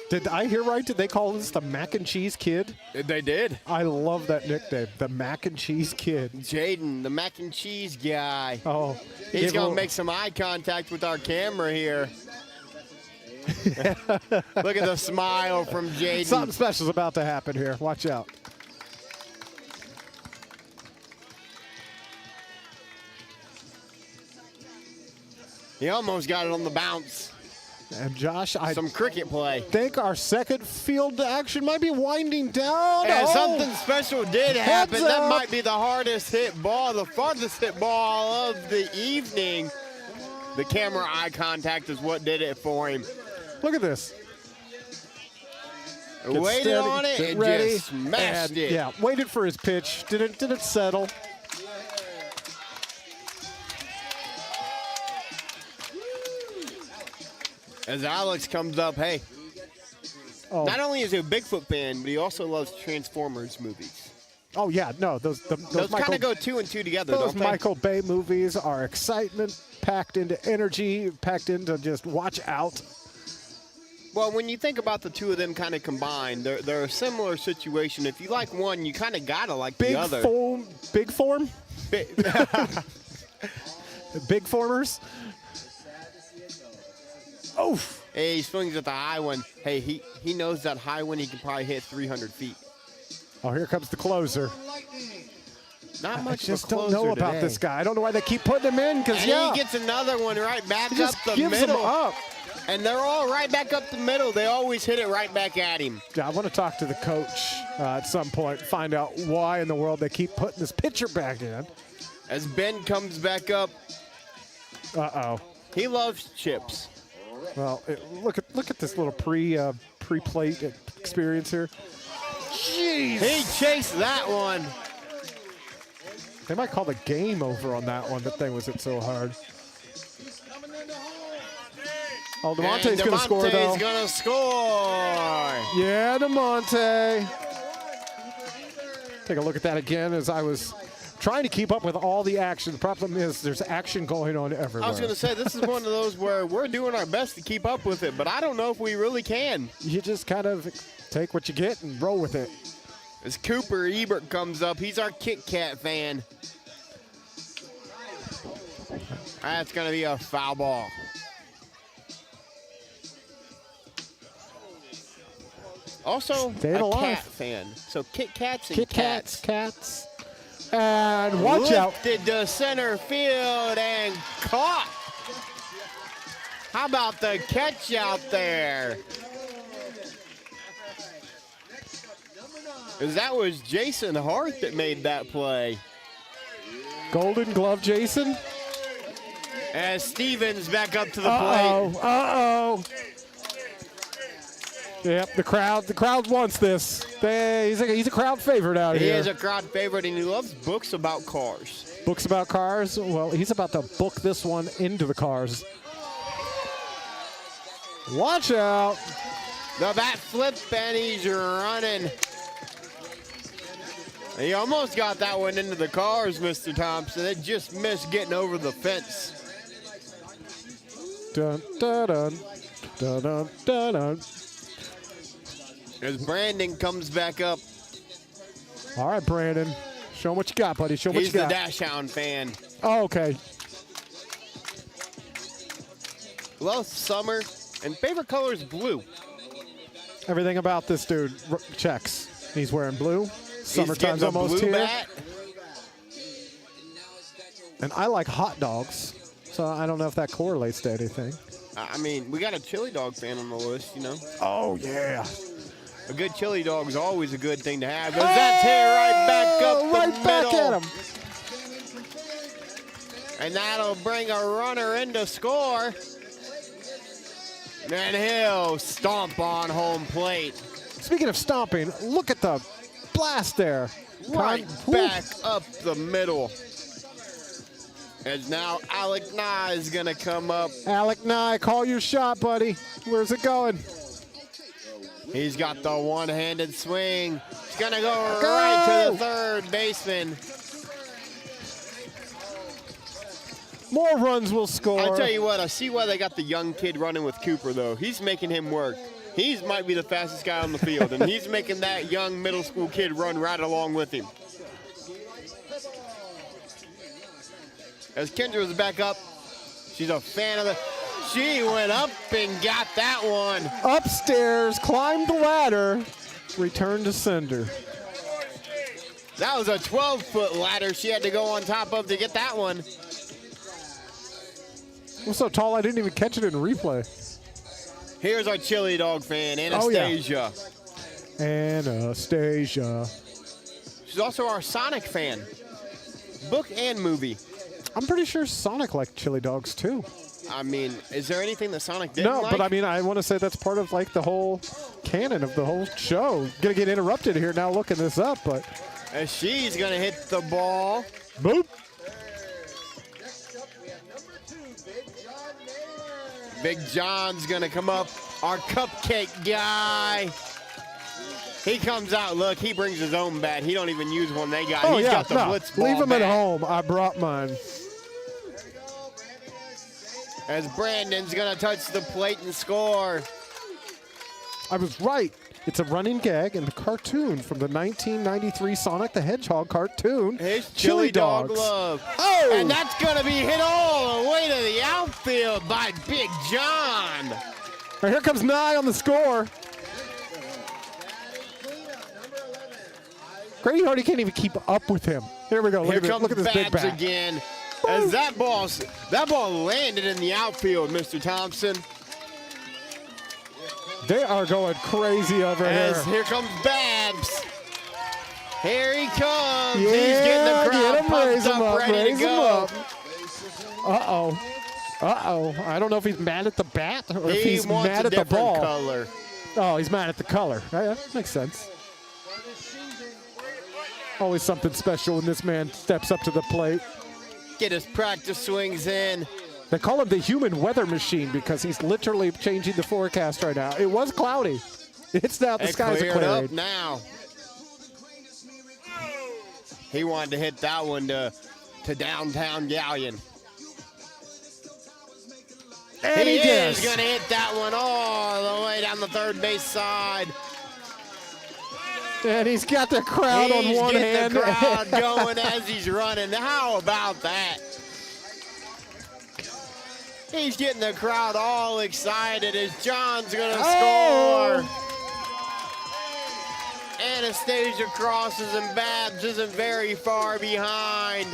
Did I hear right? Did they call this the Mac and Cheese Kid? They did. I love that nickname, the Mac and Cheese Kid. Jaden, the mac and cheese guy. Oh, He's going to make some eye contact with our camera here. Look at the smile from Jaden. Something special's about to happen here. Watch out. He almost got it on the bounce. And Josh, I some cricket play. think our second field action might be winding down. And Oh! something special did happen. Heads That up. might be the hardest hit ball, the farthest hit ball of the evening. The camera eye contact is what did it for him. Look at this. Get Waited steady, on it get and ready, just smashed and, it. Yeah, waited for his pitch. Didn't settle. As Alex comes up, hey. Oh. Not only is he a Bigfoot fan, but he also loves Transformers movies. Oh yeah, no, those kind of go two and two together, Those don't they? Michael Bay movies are excitement, packed into energy, packed into just watch out. Well, when you think about the two of them kind of combined, they're a similar situation. If you like one, you kind of gotta like the other. Big form? Big formers? Oh! Hey, he swings at the high one. Hey, he knows that high one he can probably hit 300 feet. Oh, here comes the closer. Not much I just of a don't closer know about today. this guy. I don't know why they keep putting him in, because, And yeah. he gets another one right back He up just the gives middle. him up. And they're all right back up the middle. They always hit it right back at him. Yeah, I want to talk to the coach at some point, find out why in the world they keep putting this pitcher back in. As Ben comes back up. Uh-oh. He loves chips. Well, look at this little pre-plate experience here. Jeez. He chased that one. They might call the game over on that one. That thing was hit so hard. Oh, DeMonte's going to score, though. DeMonte's going to score. Yeah, DeMonte. Take a look at that again as I was trying to keep up with all the action. The problem is there's action going on everywhere. I was going to say, this is one of those where we're doing our best to keep up with it, but I don't know if we really can. You just kind of take what you get and roll with it. As Cooper Ebert comes up, he's our Kit Kat fan. That's going to be a foul ball. Also, Staying a alive. cat fan. So Kit Kats and Kit cats. Kats. And watch out. Lifted to center field and caught. How about the catch out there? Because that was Jason Hart that made that play. Golden Glove Jason. As Stevens back up to the Uh-oh, plate. uh-oh. Yep, the crowd wants this. He's a crowd favorite out here. He is a crowd favorite, and he loves books about cars. Books about cars? Well, he's about to book this one into the cars. Watch out. The bat flip, and he's running. He almost got that one into the cars, Mr. Thompson. It just missed getting over the fence. Dun, dun, dun, dun, dun, dun, dun. As Brandon comes back up. All right, Brandon. Show him what you got, buddy. Show him what you got. He's the Dash Hound fan. Oh, okay. Loves summer, and favorite color is blue. Everything about this dude checks. He's wearing blue. Summertime's almost blue here. Bat. And I like hot dogs, so I don't know if that correlates to anything. I mean, we got a chili dog fan on the list, you know. Oh, yeah. A good chili dog is always a good thing to have. Because that's hit right back up the right back middle. at him. And that'll bring a runner into score. And he'll stomp on home plate. Speaking of stomping, look at the blast there. Right back up the middle. As now Alec Nye is going to come up. Alec Nye, call your shot, buddy. Where's it going? He's got the one-handed swing. He's going to go right to the third baseman. More runs will score. I'll tell you what, I see why they got the young kid running with Cooper, though. He's making him work. He might be the fastest guy on the field, and he's making that young middle school kid run right along with him. As Kendra's back up, she's a fan of the... She went up and got that one. Upstairs, climbed the ladder, returned to sender. That was a 12-foot ladder she had to go on top of to get that one. It was so tall I didn't even catch it in replay. Here's our chili dog fan, Anastasia. Oh, yeah. Anastasia. She's also our Sonic fan. Book and movie. I'm pretty sure Sonic liked chili dogs too. I mean, is there anything that Sonic didn't like? No, but I mean, I want to say that's part of like the whole canon of the whole show. Gonna get interrupted here now looking this up, but. As she's gonna hit the ball. Boop. Big John's gonna come up, our cupcake guy. He comes out, look, he brings his own bat. He don't even use one they got. Oh, He's yeah, got the blitz ball leave him bat. at home. I brought mine. As Brandon's gonna touch the plate and score. I was right. It's a running gag in the cartoon from the 1993 Sonic the Hedgehog cartoon. His chili dog love. Oh! And that's gonna be hit all the way to the outfield by Big John. Right, here comes Nye on the score. Grady Hardy can't even keep up with him. Here we go. Here comes look at this big Babs bat. again. As that ball landed in the outfield, Mr. Thompson. They are going crazy over As here. here comes Babs. Here he comes. Yeah, He's getting the crowd get him, raise pumped him up, up, ready raise to him go. up. Uh-oh. Uh-oh. I don't know if he's mad at the bat or if he's wants mad a at the different ball. color. Oh, he's mad at the color. Yeah, makes sense. Always something special when this man steps up to the plate. Get his practice swings in. They call him the human weather machine because he's literally changing the forecast right now. It was cloudy. It's now the skies are cleared up clearing. now. He wanted to hit that one to downtown Galion. And he is does. going to hit that one all the way down the third base side. And he's got the crowd on one hand. He's getting the crowd going as he's running. How about that? He's getting the crowd all excited as John's going to score. Anastasia crosses and Babs isn't very far behind.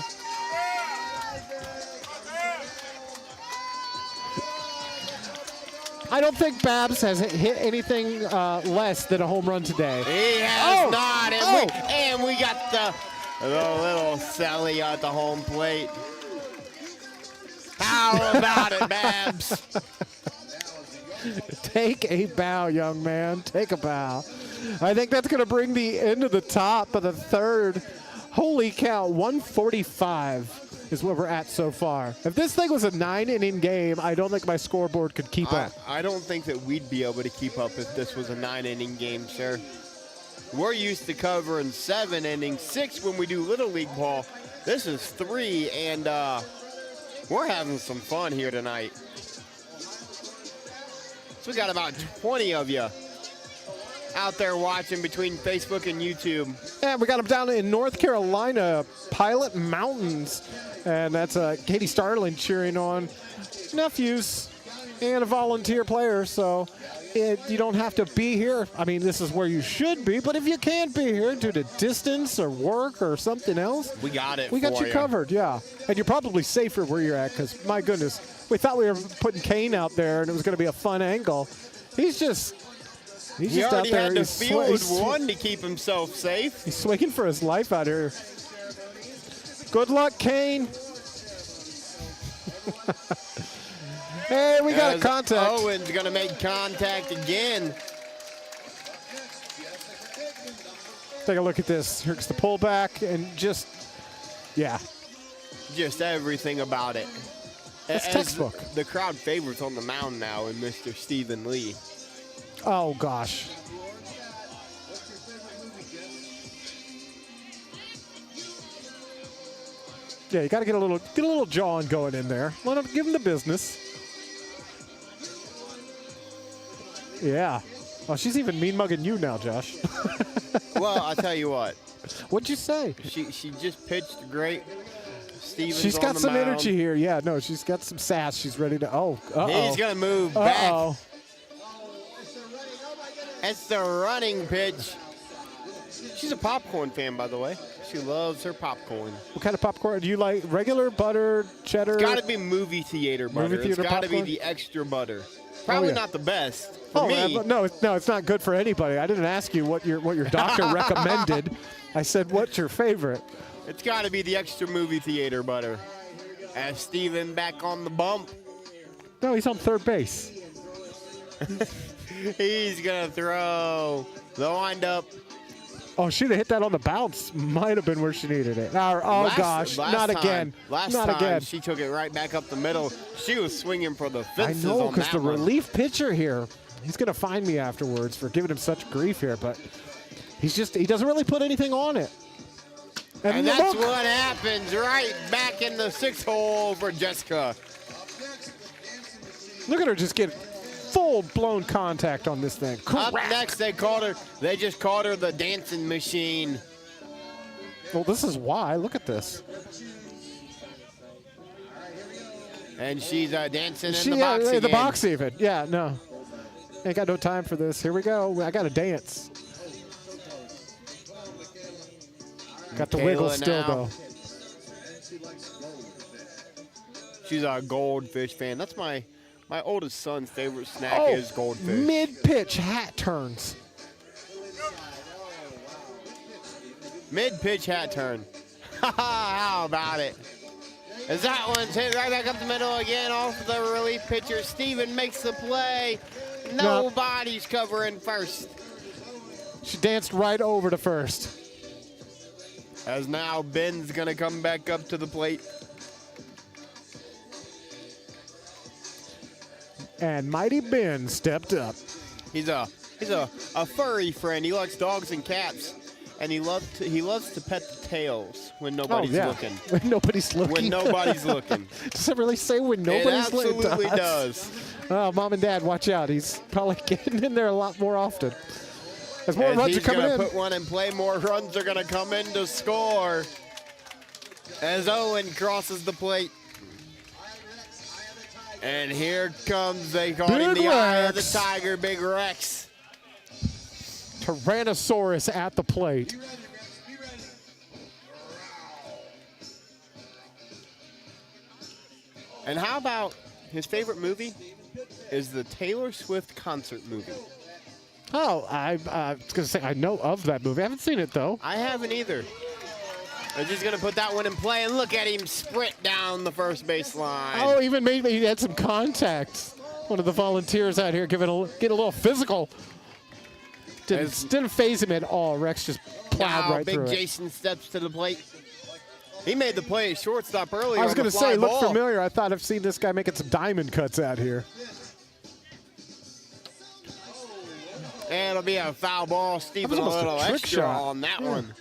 I don't think Babs has hit anything less than a home run today. He has not. And we got the little Sally at the home plate. How about it, Babs? Take a bow, young man. Take a bow. I think that's going to bring the end of the top of the third. Holy cow, 145 is what we're at so far. If this thing was a 9-inning game, I don't think my scoreboard could keep up. I don't think that we'd be able to keep up if this was a 9-inning game, sir. We're used to covering 7 innings, 6 when we do Little League ball. This is 3, and we're having some fun here tonight. So we got about 20 of you out there watching between Facebook and YouTube. And we got them down in North Carolina, Pilot Mountains. And that's Katie Starling cheering on nephews and a volunteer player. So you don't have to be here. I mean, this is where you should be. But if you can't be here due to distance or work or something else, we got it. We got you covered, yeah. And you're probably safer where you're at because, my goodness, we thought we were putting Kane out there and it was going to be a fun angle. He's just out there. Had to field one to keep himself safe. He's swinging for his life out here. Good luck, Kane. Hey, we got a contact. Owen's going to make contact again. Take a look at this. Here's the pullback and just everything about it. It's textbook. The crowd favorites on the mound now in Mr. Stephen Lee. Oh, gosh. Yeah, you got to get a little jawing going in there. Give him the business. Yeah. Oh, she's even mean mugging you now, Josh. Well, I'll tell you what. What'd you say? She just pitched great. She's got some energy here. Yeah, no, she's got some sass. She's ready to. He's gonna move back. It's the running pitch. She's a popcorn fan, by the way. She loves her popcorn. What kind of popcorn do you like? Regular, butter, cheddar? It's got to be movie theater butter. It's got to be the extra butter. Probably not the best for me. No, it's not good for anybody. I didn't ask you what your doctor recommended. I said, what's your favorite? It's got to be the extra movie theater butter. As Steven back on the bump. No, he's on third base. He's going to throw the windup. Oh, she'd have hit that on the bounce. Might have been where she needed it. Gosh, not again. Last time, she took it right back up the middle. She was swinging for the fences. I know, because the relief pitcher here, he's going to find me afterwards for giving him such grief here, but he doesn't really put anything on it. And that's what happens right back in the 6th hole for Jessica. Look at her just get full-blown contact on this thing. Up next, they just called her the dancing machine. Well, this is why. Look at this. And she's dancing in the box again. The box even. Yeah, no. Ain't got no time for this. Here we go. I got to dance. Got the wiggle still, though. She's a goldfish fan. That's my oldest son's favorite snack is goldfish. Mid-pitch hat turns. Mid-pitch hat turn. How about it? As that one's hit right back up the middle again off the relief pitcher. Steven makes the play. Nobody's covering first. She danced right over to first. As now Ben's going to come back up to the plate. And Mighty Ben stepped up. He's a furry friend. He likes dogs and cats, and he loves to pet the tails when nobody's looking. When nobody's looking. When nobody's looking. Does it really say when nobody's looking? It absolutely does. Oh, Mom and Dad, watch out. He's probably getting in there a lot more often. As more runs are coming in. He's going to put one in play. More runs are going to come in to score. As Owen crosses the plate. And here comes, they call him the Eye of the Tiger, Big Rex. Tyrannosaurus at the plate. And how about his favorite movie is the Taylor Swift concert movie. Oh, I was going to say, I know of that movie. I haven't seen it, though. I haven't either. I'm just going to put that one in play, and look at him sprint down the first baseline. Oh, even maybe he had some contact. One of the volunteers out here getting a little physical. Didn't phase him at all. Rex just plowed right through it. Big Jason steps to the plate. He made the play at shortstop earlier. I was going to say, look familiar. I thought I've seen this guy making some diamond cuts out here. And it'll be a foul ball. Steven a little extra on that one.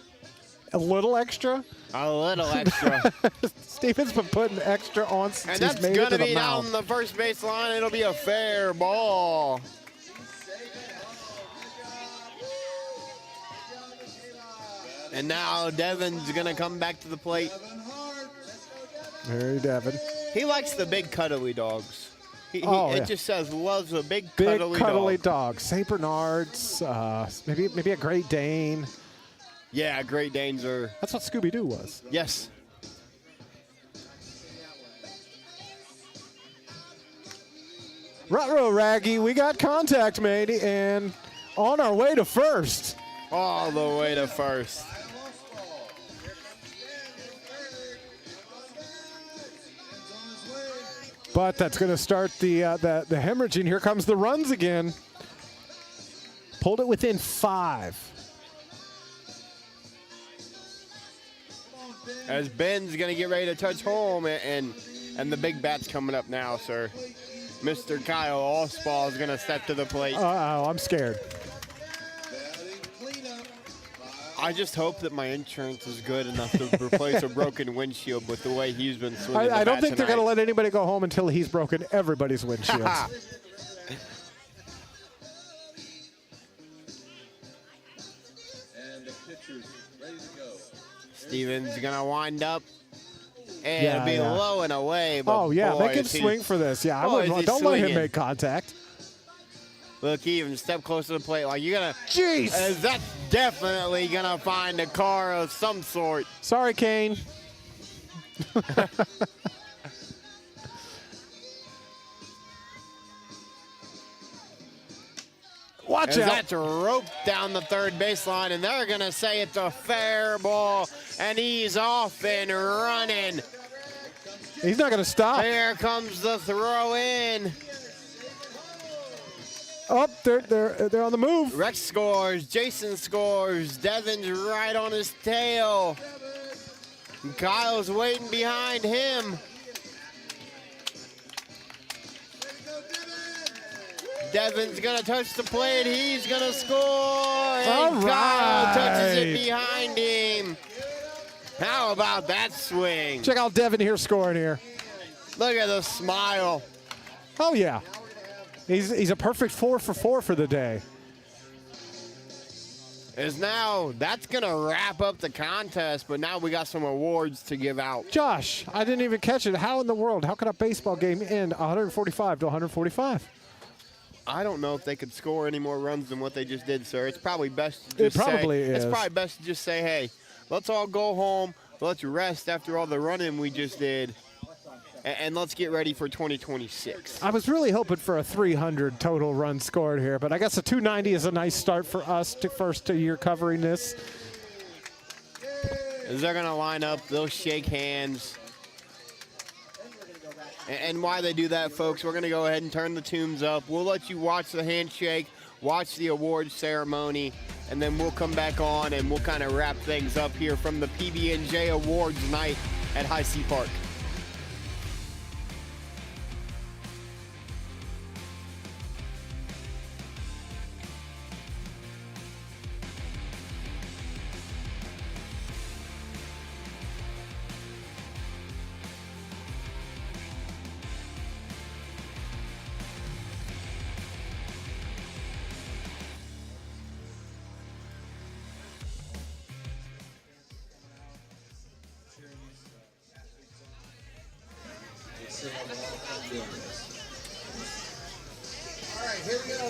A little extra? A little extra. Steven's been putting extra on since and he's made it that's to going to the be mound. down the first baseline. It'll be a fair ball. And now Devin's going to come back to the plate. Very Devin. He likes the big cuddly dogs. It just says loves a big cuddly dog. St. Bernards, maybe a Great Dane. Yeah, Great Danes are. That's what Scooby-Doo was. Yes. Ruh-roh, Raggy, we got contact, matey, and on our way to first. All the way to first. But that's going to start the hemorrhaging. Here comes the runs again. Pulled it within 5. As Ben's going to get ready to touch home, and the big bat's coming up now, sir. Mr. Kyle Allspaw is going to step to the plate. Uh-oh, I'm scared. I just hope that my insurance is good enough to replace a broken windshield with the way he's been swinging I don't think they're going to tonight. let anybody go home until he's broken everybody's windshields. Steven's going to wind up. And it'll be low and away. But oh, yeah, boy, make him swing for this. Yeah, don't let him make contact. Look, he even step close to the plate. Like, you're going to... Jeez! That's definitely going to find a car of some sort. Sorry, Kane. Watch out. That's roped down the third baseline, and they're going to say it's a fair ball, and he's off and running. He's not going to stop. Here comes the throw in. Oh, they're on the move. Rex scores. Jason scores. Devin's right on his tail. And Kyle's waiting behind him. Devin's going to touch the plate. He's going to score. And Kyle touches it behind him. How about that swing? Check out Devin here scoring here. Look at the smile. Oh, yeah. He's a perfect 4 for 4 for the day. That's going to wrap up the contest, but now we got some awards to give out. Josh, I didn't even catch it. How in the world? How could a baseball game end 145 to 145? I don't know if they could score any more runs than what they just did, sir. It's probably best to It's probably best to just say, hey, let's all go home. Let's rest after all the running we just did. And let's get ready for 2026. I was really hoping for a 300 total runs scored here, but I guess a 290 is a nice start for us to first year covering this. As they're going to line up, they'll shake hands. And while they do that, folks, we're going to go ahead and turn the tunes up. We'll let you watch the handshake, watch the award ceremony, and then we'll come back on and we'll kind of wrap things up here from the PB&J Awards night at Heise Park. All right, here we go.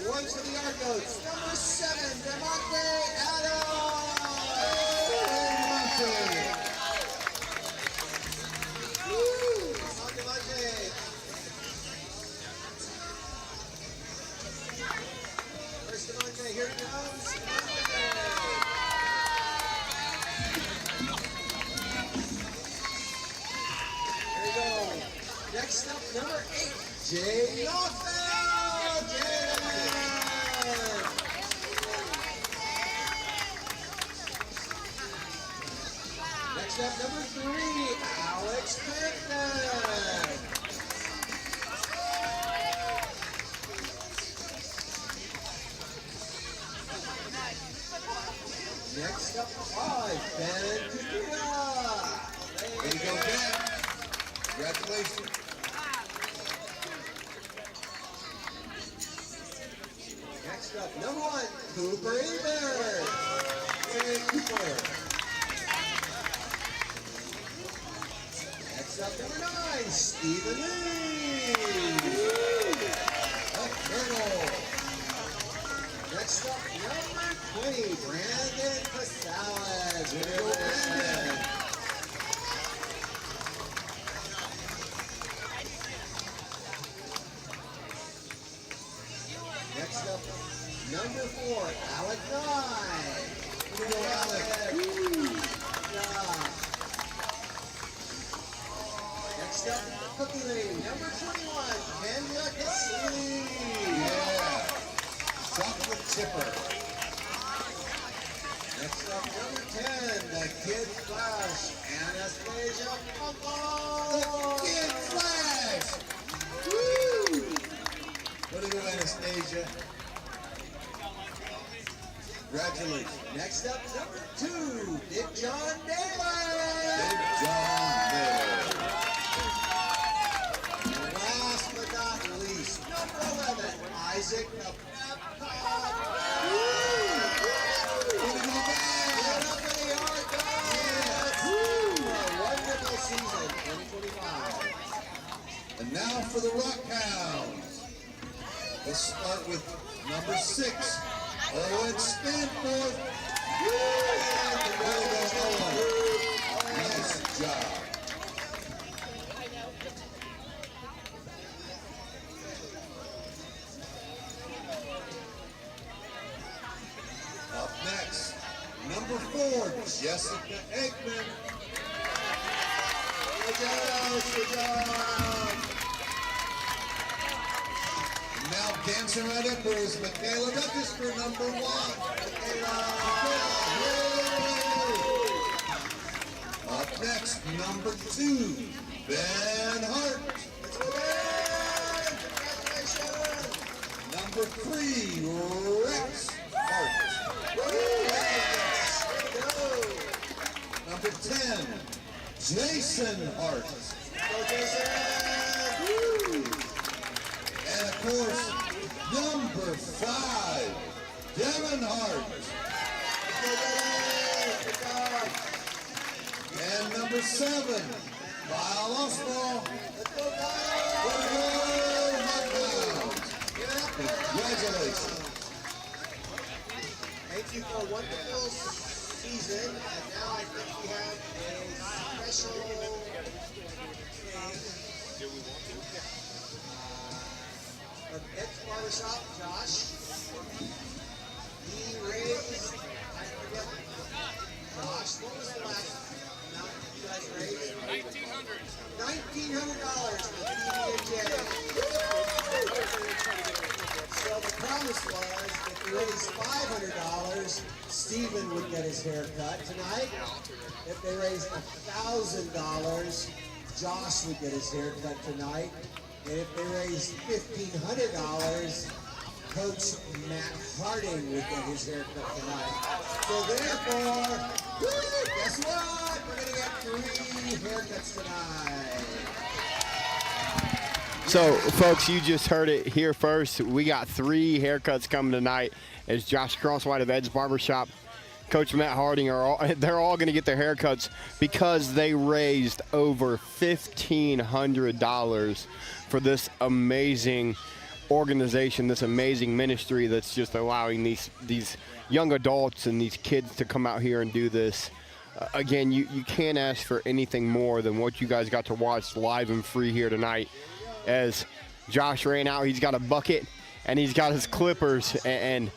Awards for the Arcos. Number 7, Demonte Adams. Woo! Demonte. Jay Lawson! Next up, number 3, Alex Pittman. Next up, 5, Ben Kukita. Way to go, Ben. Congratulations. Next up, number 1, Cooper Ebert. Hey, Cooper. Next up, number 9, Stephen Lee. The Colonel. Next up, number 20, Brandon Pasales. Way to go, Brandon. Next up, number 4, Alec Nye. Way to go, Alec. Yeah. Next up, Cookie Lane, number 21, Kenya Cassini. Yeah. Chocolate chipper. Next up, number 10, the Kid Flash, Anastasia Pompo. The Kid Flash. Woo! Way to go, Anastasia. Congratulations. Next up, number 2, Dick John Daly. Big John Miller. And last but not least, number 11, Isaac the Babcock. Way to go, man. Get up in the Argonauts. For a wonderful season, 2025. And now for the Rock Hounds. Let's start with number 6, Owen Stanford. Way to go, Owen. Nice job. Up next, number 4, Jessica Eggman. Good job, good job. And now dancing right up there is Michaela Douglas for number 1. Michaela. Up next, number 2, Ben Hart. Let's go, Ben. Congratulations. Number 3, Rex Hart. Yes. Way to go. Number 10, Jason Hart. Go, Jason. And of course, number 5, Devin Hart. Go, Devin. Good job. And number 7, Kyle Oswald. Let's go, Kyle. Way to go, Hawkhounds. Get up. Congratulations. Thank you for a wonderful season. And now I think we have a special thing. From Ed's Barbershop, Josh. He raised, I forget, Josh, what was the last amount you guys raised? $1,900 for PB&J. So the promise was, if we raised $500, Steven would get his hair cut tonight. If they raised $1,000, Josh would get his hair cut tonight. And if they raised $1,500, Coach Matt Harding would get his hair cut tonight. So therefore, guess what? We're gonna get 3 haircuts tonight. So, folks, you just heard it here first. We got 3 haircuts coming tonight as Josh Crosswhite of Ed's Barbershop, Coach Matt Harding, they're all going to get their haircuts because they raised over $1,500 for this amazing organization, this amazing ministry that's just allowing these young adults and these kids to come out here and do this. Again, you can't ask for anything more than what you guys got to watch live and free here tonight. As Josh ran out, he's got a bucket and he's got his clippers, and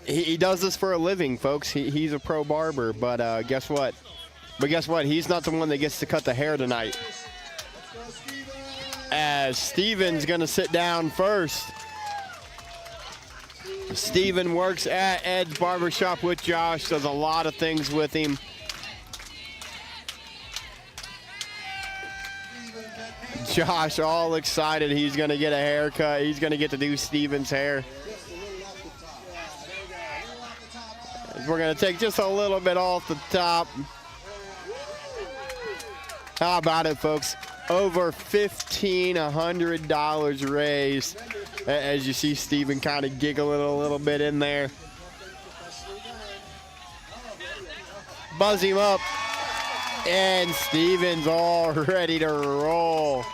he does this for a living, folks. He's a pro barber, but guess what? He's not the one that gets to cut the hair tonight. as Steven's going to sit down first. Steven works at Ed's Barbershop with Josh, does a lot of things with him. Josh all excited. He's going to get a haircut. He's going to get to do Steven's hair. We're going to take just a little bit off the top. How about it, folks? Over $1,500 raised. As you see Steven kind of giggling a little bit in there. Buzz him up. And Steven's all ready to roll.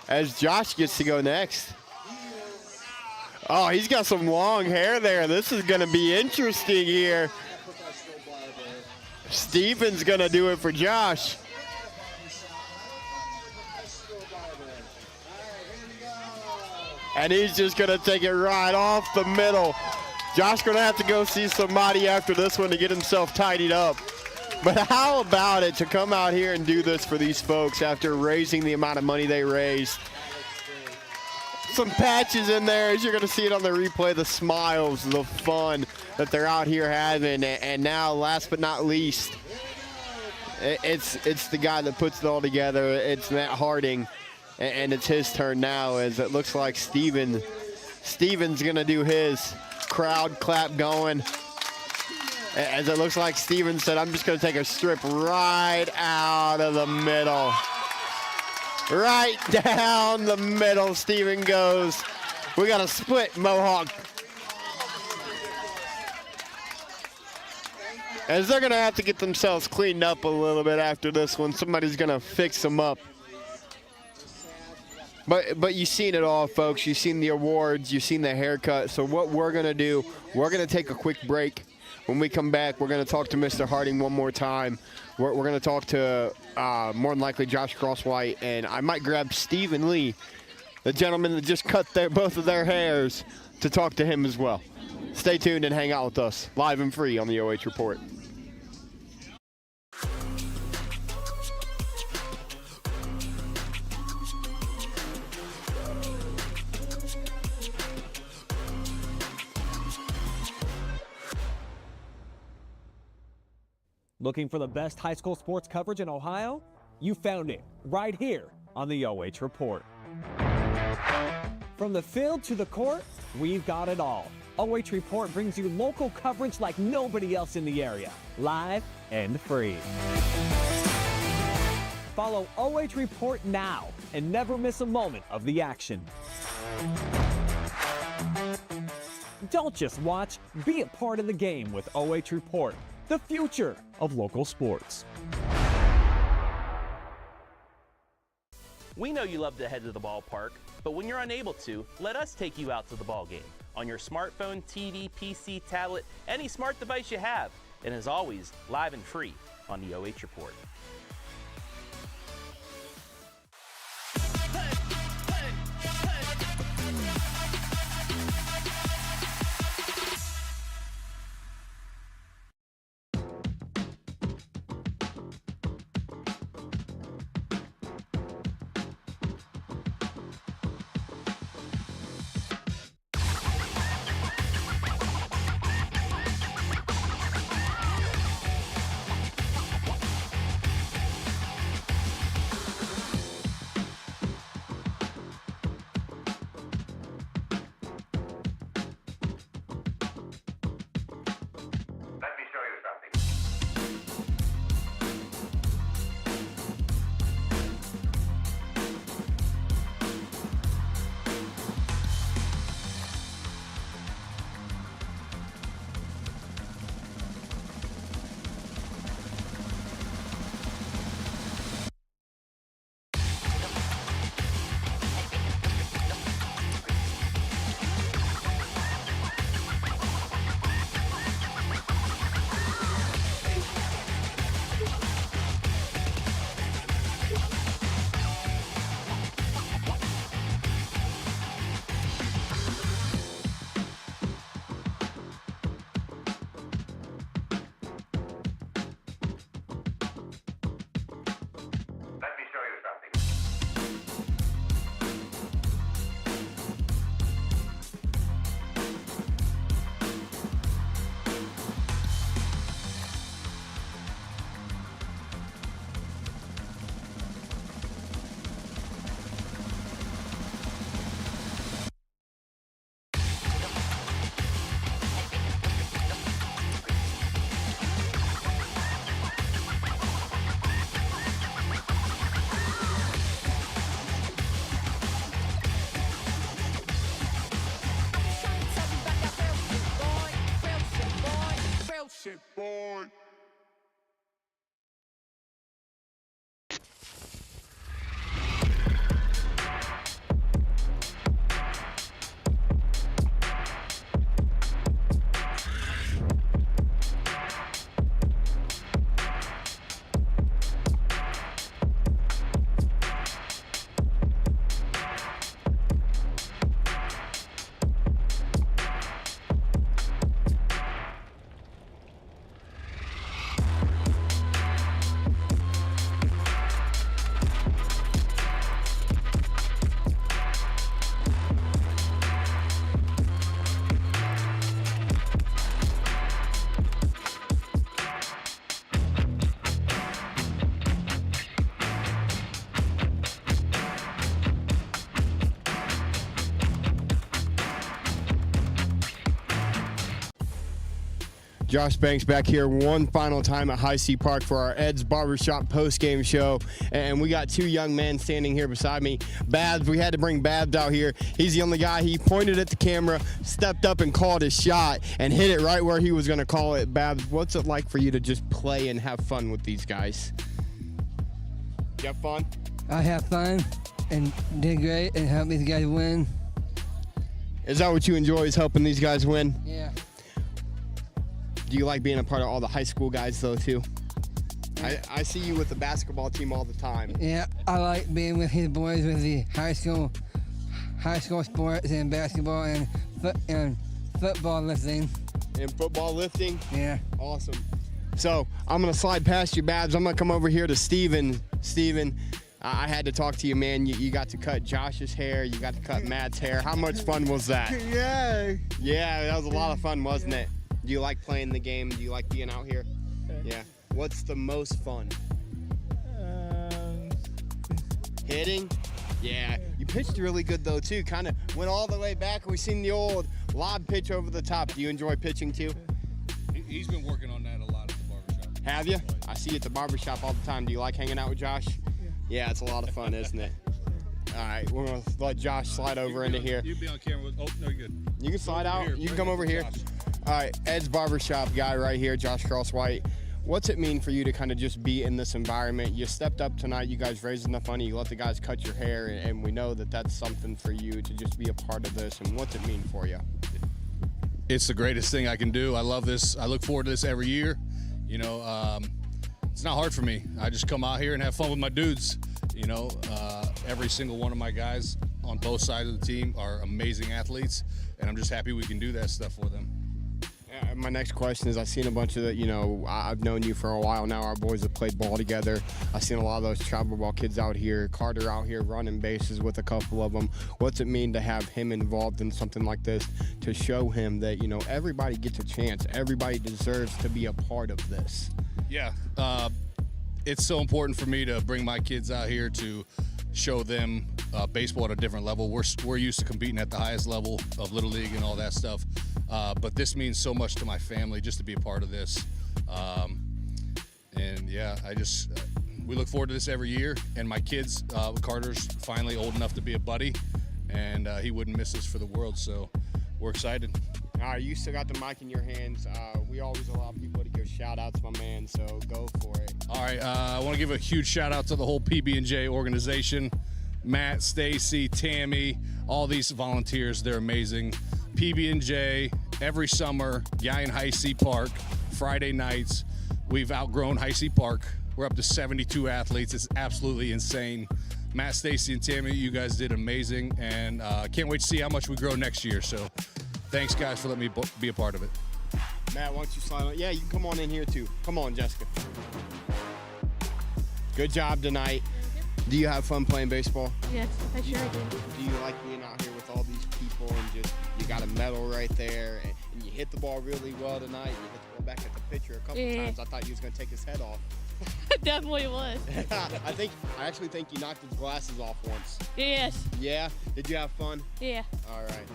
As Josh gets to go next. Oh, he's got some long hair there. This is going to be interesting here. Steven's going to do it for Josh. And he's just going to take it right off the middle. Josh going to have to go see somebody after this one to get himself tidied up. But how about it to come out here and do this for these folks after raising the amount of money they raised? Some patches in there, as you're going to see it on the replay, the smiles, the fun that they're out here having. And now, last but not least, it's the guy that puts it all together. It's Matt Harding. And it's his turn now, as it looks like Steven's going to do his crowd clap going. As it looks like Steven said, I'm just going to take a strip right out of the middle. Right down the middle, Steven goes. We got a split mohawk. As they're going to have to get themselves cleaned up a little bit after this one. Somebody's going to fix them up. But you've seen it all, folks. You've seen the awards. You've seen the haircut. So what we're going to do, we're going to take a quick break. When we come back, we're going to talk to Mr. Harding one more time. We're going to talk to, more than likely, Josh Crosswhite. And I might grab Stephen Lee, the gentleman that just cut both of their hairs, to talk to him as well. Stay tuned and hang out with us, live and free on the OH Report. Looking for the best high school sports coverage in Ohio? You found it right here on the OH Report. From the field to the court, we've got it all. OH Report brings you local coverage like nobody else in the area, live and free. Follow OH Report now and never miss a moment of the action. Don't just watch, be a part of the game with OH Report, the future of local sports. We know you love to head to the ballpark, but when you're unable to, let us take you out to the ball game on your smartphone, TV, PC, tablet, any smart device you have, and as always, live and free on the OH Report. shit, boy. Josh Banks back here one final time at Heise Park for our Ed's Barbershop post-game show. And we got two young men standing here beside me. Babs, we had to bring Babs out here. He's the only guy. He pointed at the camera, stepped up and called his shot, and hit it right where he was going to call it. Babs, what's it like for you to just play and have fun with these guys? You have fun? I have fun and did great and helped these guys win. Is that what you enjoy, is helping these guys win? Yeah. Do you like being a part of all the high school guys, though, too? I see you with the basketball team all the time. Yeah, I like being with his boys with the high school sports and basketball and football lifting. And football lifting? Yeah. Awesome. So I'm going to slide past you, Babs. I'm going to come over here to Steven. Steven, I had to talk to you, man. You got to cut Josh's hair. You got to cut Matt's hair. How much fun was that? Yeah. Yeah, that was a lot of fun, wasn't it? Do you like playing the game? Do you like being out here? Yeah. What's the most fun? Hitting? Yeah. You pitched really good, though, too. Kind of went all the way back. We've seen the old lob pitch over the top. Do you enjoy pitching, too? He's been working on that a lot at the barbershop. Have you? I see you at the barbershop all the time. Do you like hanging out with Josh? Yeah, it's a lot of fun, isn't it? All right, we're going to let Josh slide over into here. You be on camera with, oh, no, you're good. You can slide out. Here, You can come over here. All right, Ed's Barbershop guy right here, Josh Crosswhite. What's it mean for you to kind of just be in this environment? You stepped up tonight. You guys raised enough money. You let the guys cut your hair, and we know that that's something for you to just be a part of this. And what's it mean for you? It's the greatest thing I can do. I love this. I look forward to this every year. You know, it's not hard for me. I just come out here and have fun with my dudes. You know, every single one of my guys on both sides of the team are amazing athletes, and I'm just happy we can do that stuff for them. My next question is, I've seen a bunch of the, I've known you for a while now. Our boys have played ball together. I've seen a lot of those travel ball kids out here. Carter out here running bases with a couple of them. What's it mean to have him involved in something like this, to show him that, everybody gets a chance. Everybody deserves to be a part of this. Yeah. It's so important for me to bring my kids out here to show them baseball at a different level. We're used to competing at the highest level of Little League and all that stuff. But this means so much to my family just to be a part of this. And yeah, we look forward to this every year. And my kids, Carter's finally old enough to be a buddy, and he wouldn't miss this for the world. So we're excited. All right, you still got the mic in your hands. We always allow people to give shout-outs, my man, so go for it. All right, I want to give a huge shout-out to the whole PB&J organization. Matt, Stacy, Tammy, all these volunteers, they're amazing. PB&J, every summer, Galion Heise Park, Friday nights. We've outgrown Heise Park. We're up to 72 athletes. It's absolutely insane. Matt, Stacy, and Tammy, you guys did amazing, and I can't wait to see how much we grow next year. So thanks, guys, for letting me be a part of it. Matt, why don't you slide on? Yeah, you can come on in here, too. Come on, Jessica. Good job tonight. Do you have fun playing baseball? Yes, I sure do. Do you like being out here with all these people and just, you got a medal right there, and you hit the ball really well tonight. You hit the ball back at the pitcher a couple times. I thought you was going to take his head off. Definitely was. I actually think you knocked his glasses off once. Yes. Yeah? Did you have fun? Yeah. All right.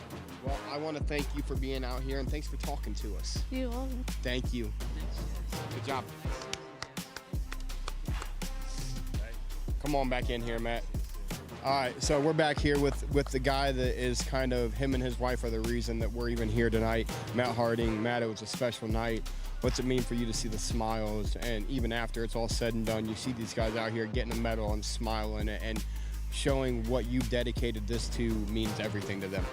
Well, I want to thank you for being out here, and thanks for talking to us. You're welcome. Thank you. Good job. Come on back in here, Matt. All right, so we're back here with the guy that is kind of, him and his wife are the reason that we're even here tonight, Matt Harding. Matt, it was a special night. What's it mean for you to see the smiles, and even after it's all said and done, you see these guys out here getting a medal and smiling and showing what you've dedicated this to means everything to them?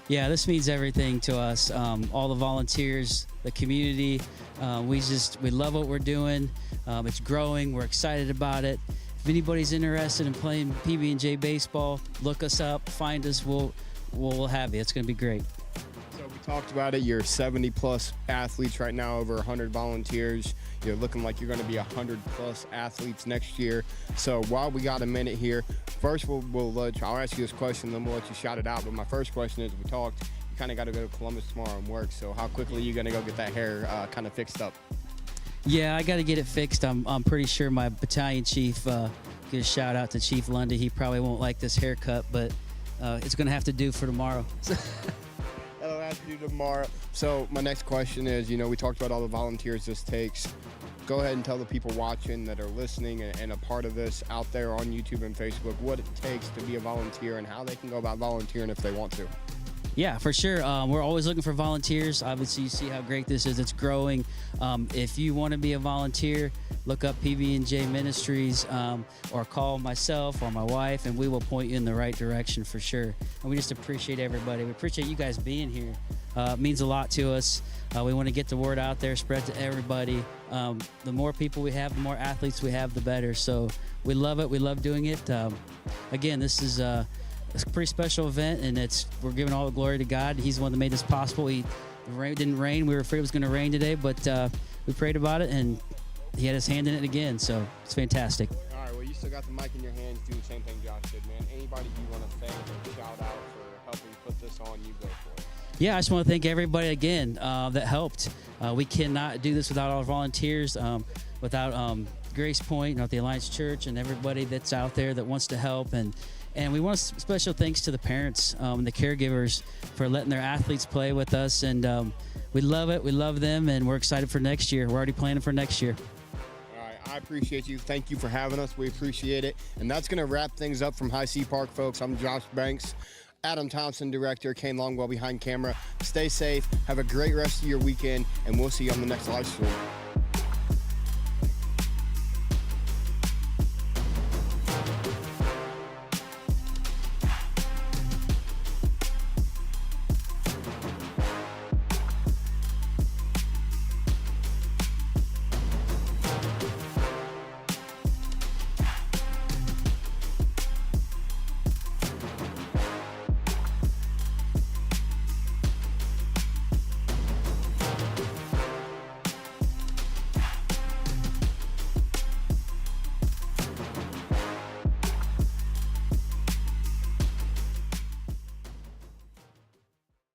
Yeah, this means everything to us. All the volunteers, the community, we love what we're doing. It's growing. We're excited about it. If anybody's interested in playing PB&J baseball, look us up, find us. We'll have you. It's going to be great. So we talked about it. You're 70-plus athletes right now, over 100 volunteers. You're looking like you're going to be 100-plus athletes next year. So while we got a minute here, first I'll ask you this question, then we'll let you shout it out. But my first question is, we talked, you kind of got to go to Columbus tomorrow and work. So how quickly are you going to go get that hair kind of fixed up? Yeah, I got to get it fixed. I'm pretty sure my battalion chief, give a shout out to Chief Lundy. He probably won't like this haircut, but it's going to have to do for tomorrow. That'll have to do tomorrow. So my next question is, we talked about all the volunteers this takes. Go ahead and tell the people watching that are listening and a part of this out there on YouTube and Facebook what it takes to be a volunteer and how they can go about volunteering if they want to. Yeah, for sure. We're always looking for volunteers. Obviously, you see how great this is. It's growing. If you want to be a volunteer, look up PB&J Ministries or call myself or my wife, and we will point you in the right direction for sure. And we just appreciate everybody. We appreciate you guys being here. It means a lot to us. We want to get the word out there, spread to everybody. The more people we have, the more athletes we have, the better. So we love it. We love doing it. Again, this is it's a pretty special event, and we're giving all the glory to God. He's the one that made this possible. The rain didn't rain. We were afraid it was going to rain today, but we prayed about it, and he had his hand in it again, so it's fantastic. All right, well, you still got the mic in your hands. Do the same thing Josh did, man. Anybody you want to thank or shout out for helping put this on, you go for it. Yeah, I just want to thank everybody again that helped. We cannot do this without our volunteers, without Grace Point, the Alliance Church, and everybody that's out there that wants to help. And we want special thanks to the parents and the caregivers for letting their athletes play with us. And we love it. We love them, and we're excited for next year. We're already planning for next year. All right, I appreciate you. Thank you for having us. We appreciate it. And that's going to wrap things up from Heise Park, folks. I'm Josh Banks. Adam Thompson, director. Kane Longwell behind camera. Stay safe. Have a great rest of your weekend, and we'll see you on the next live stream.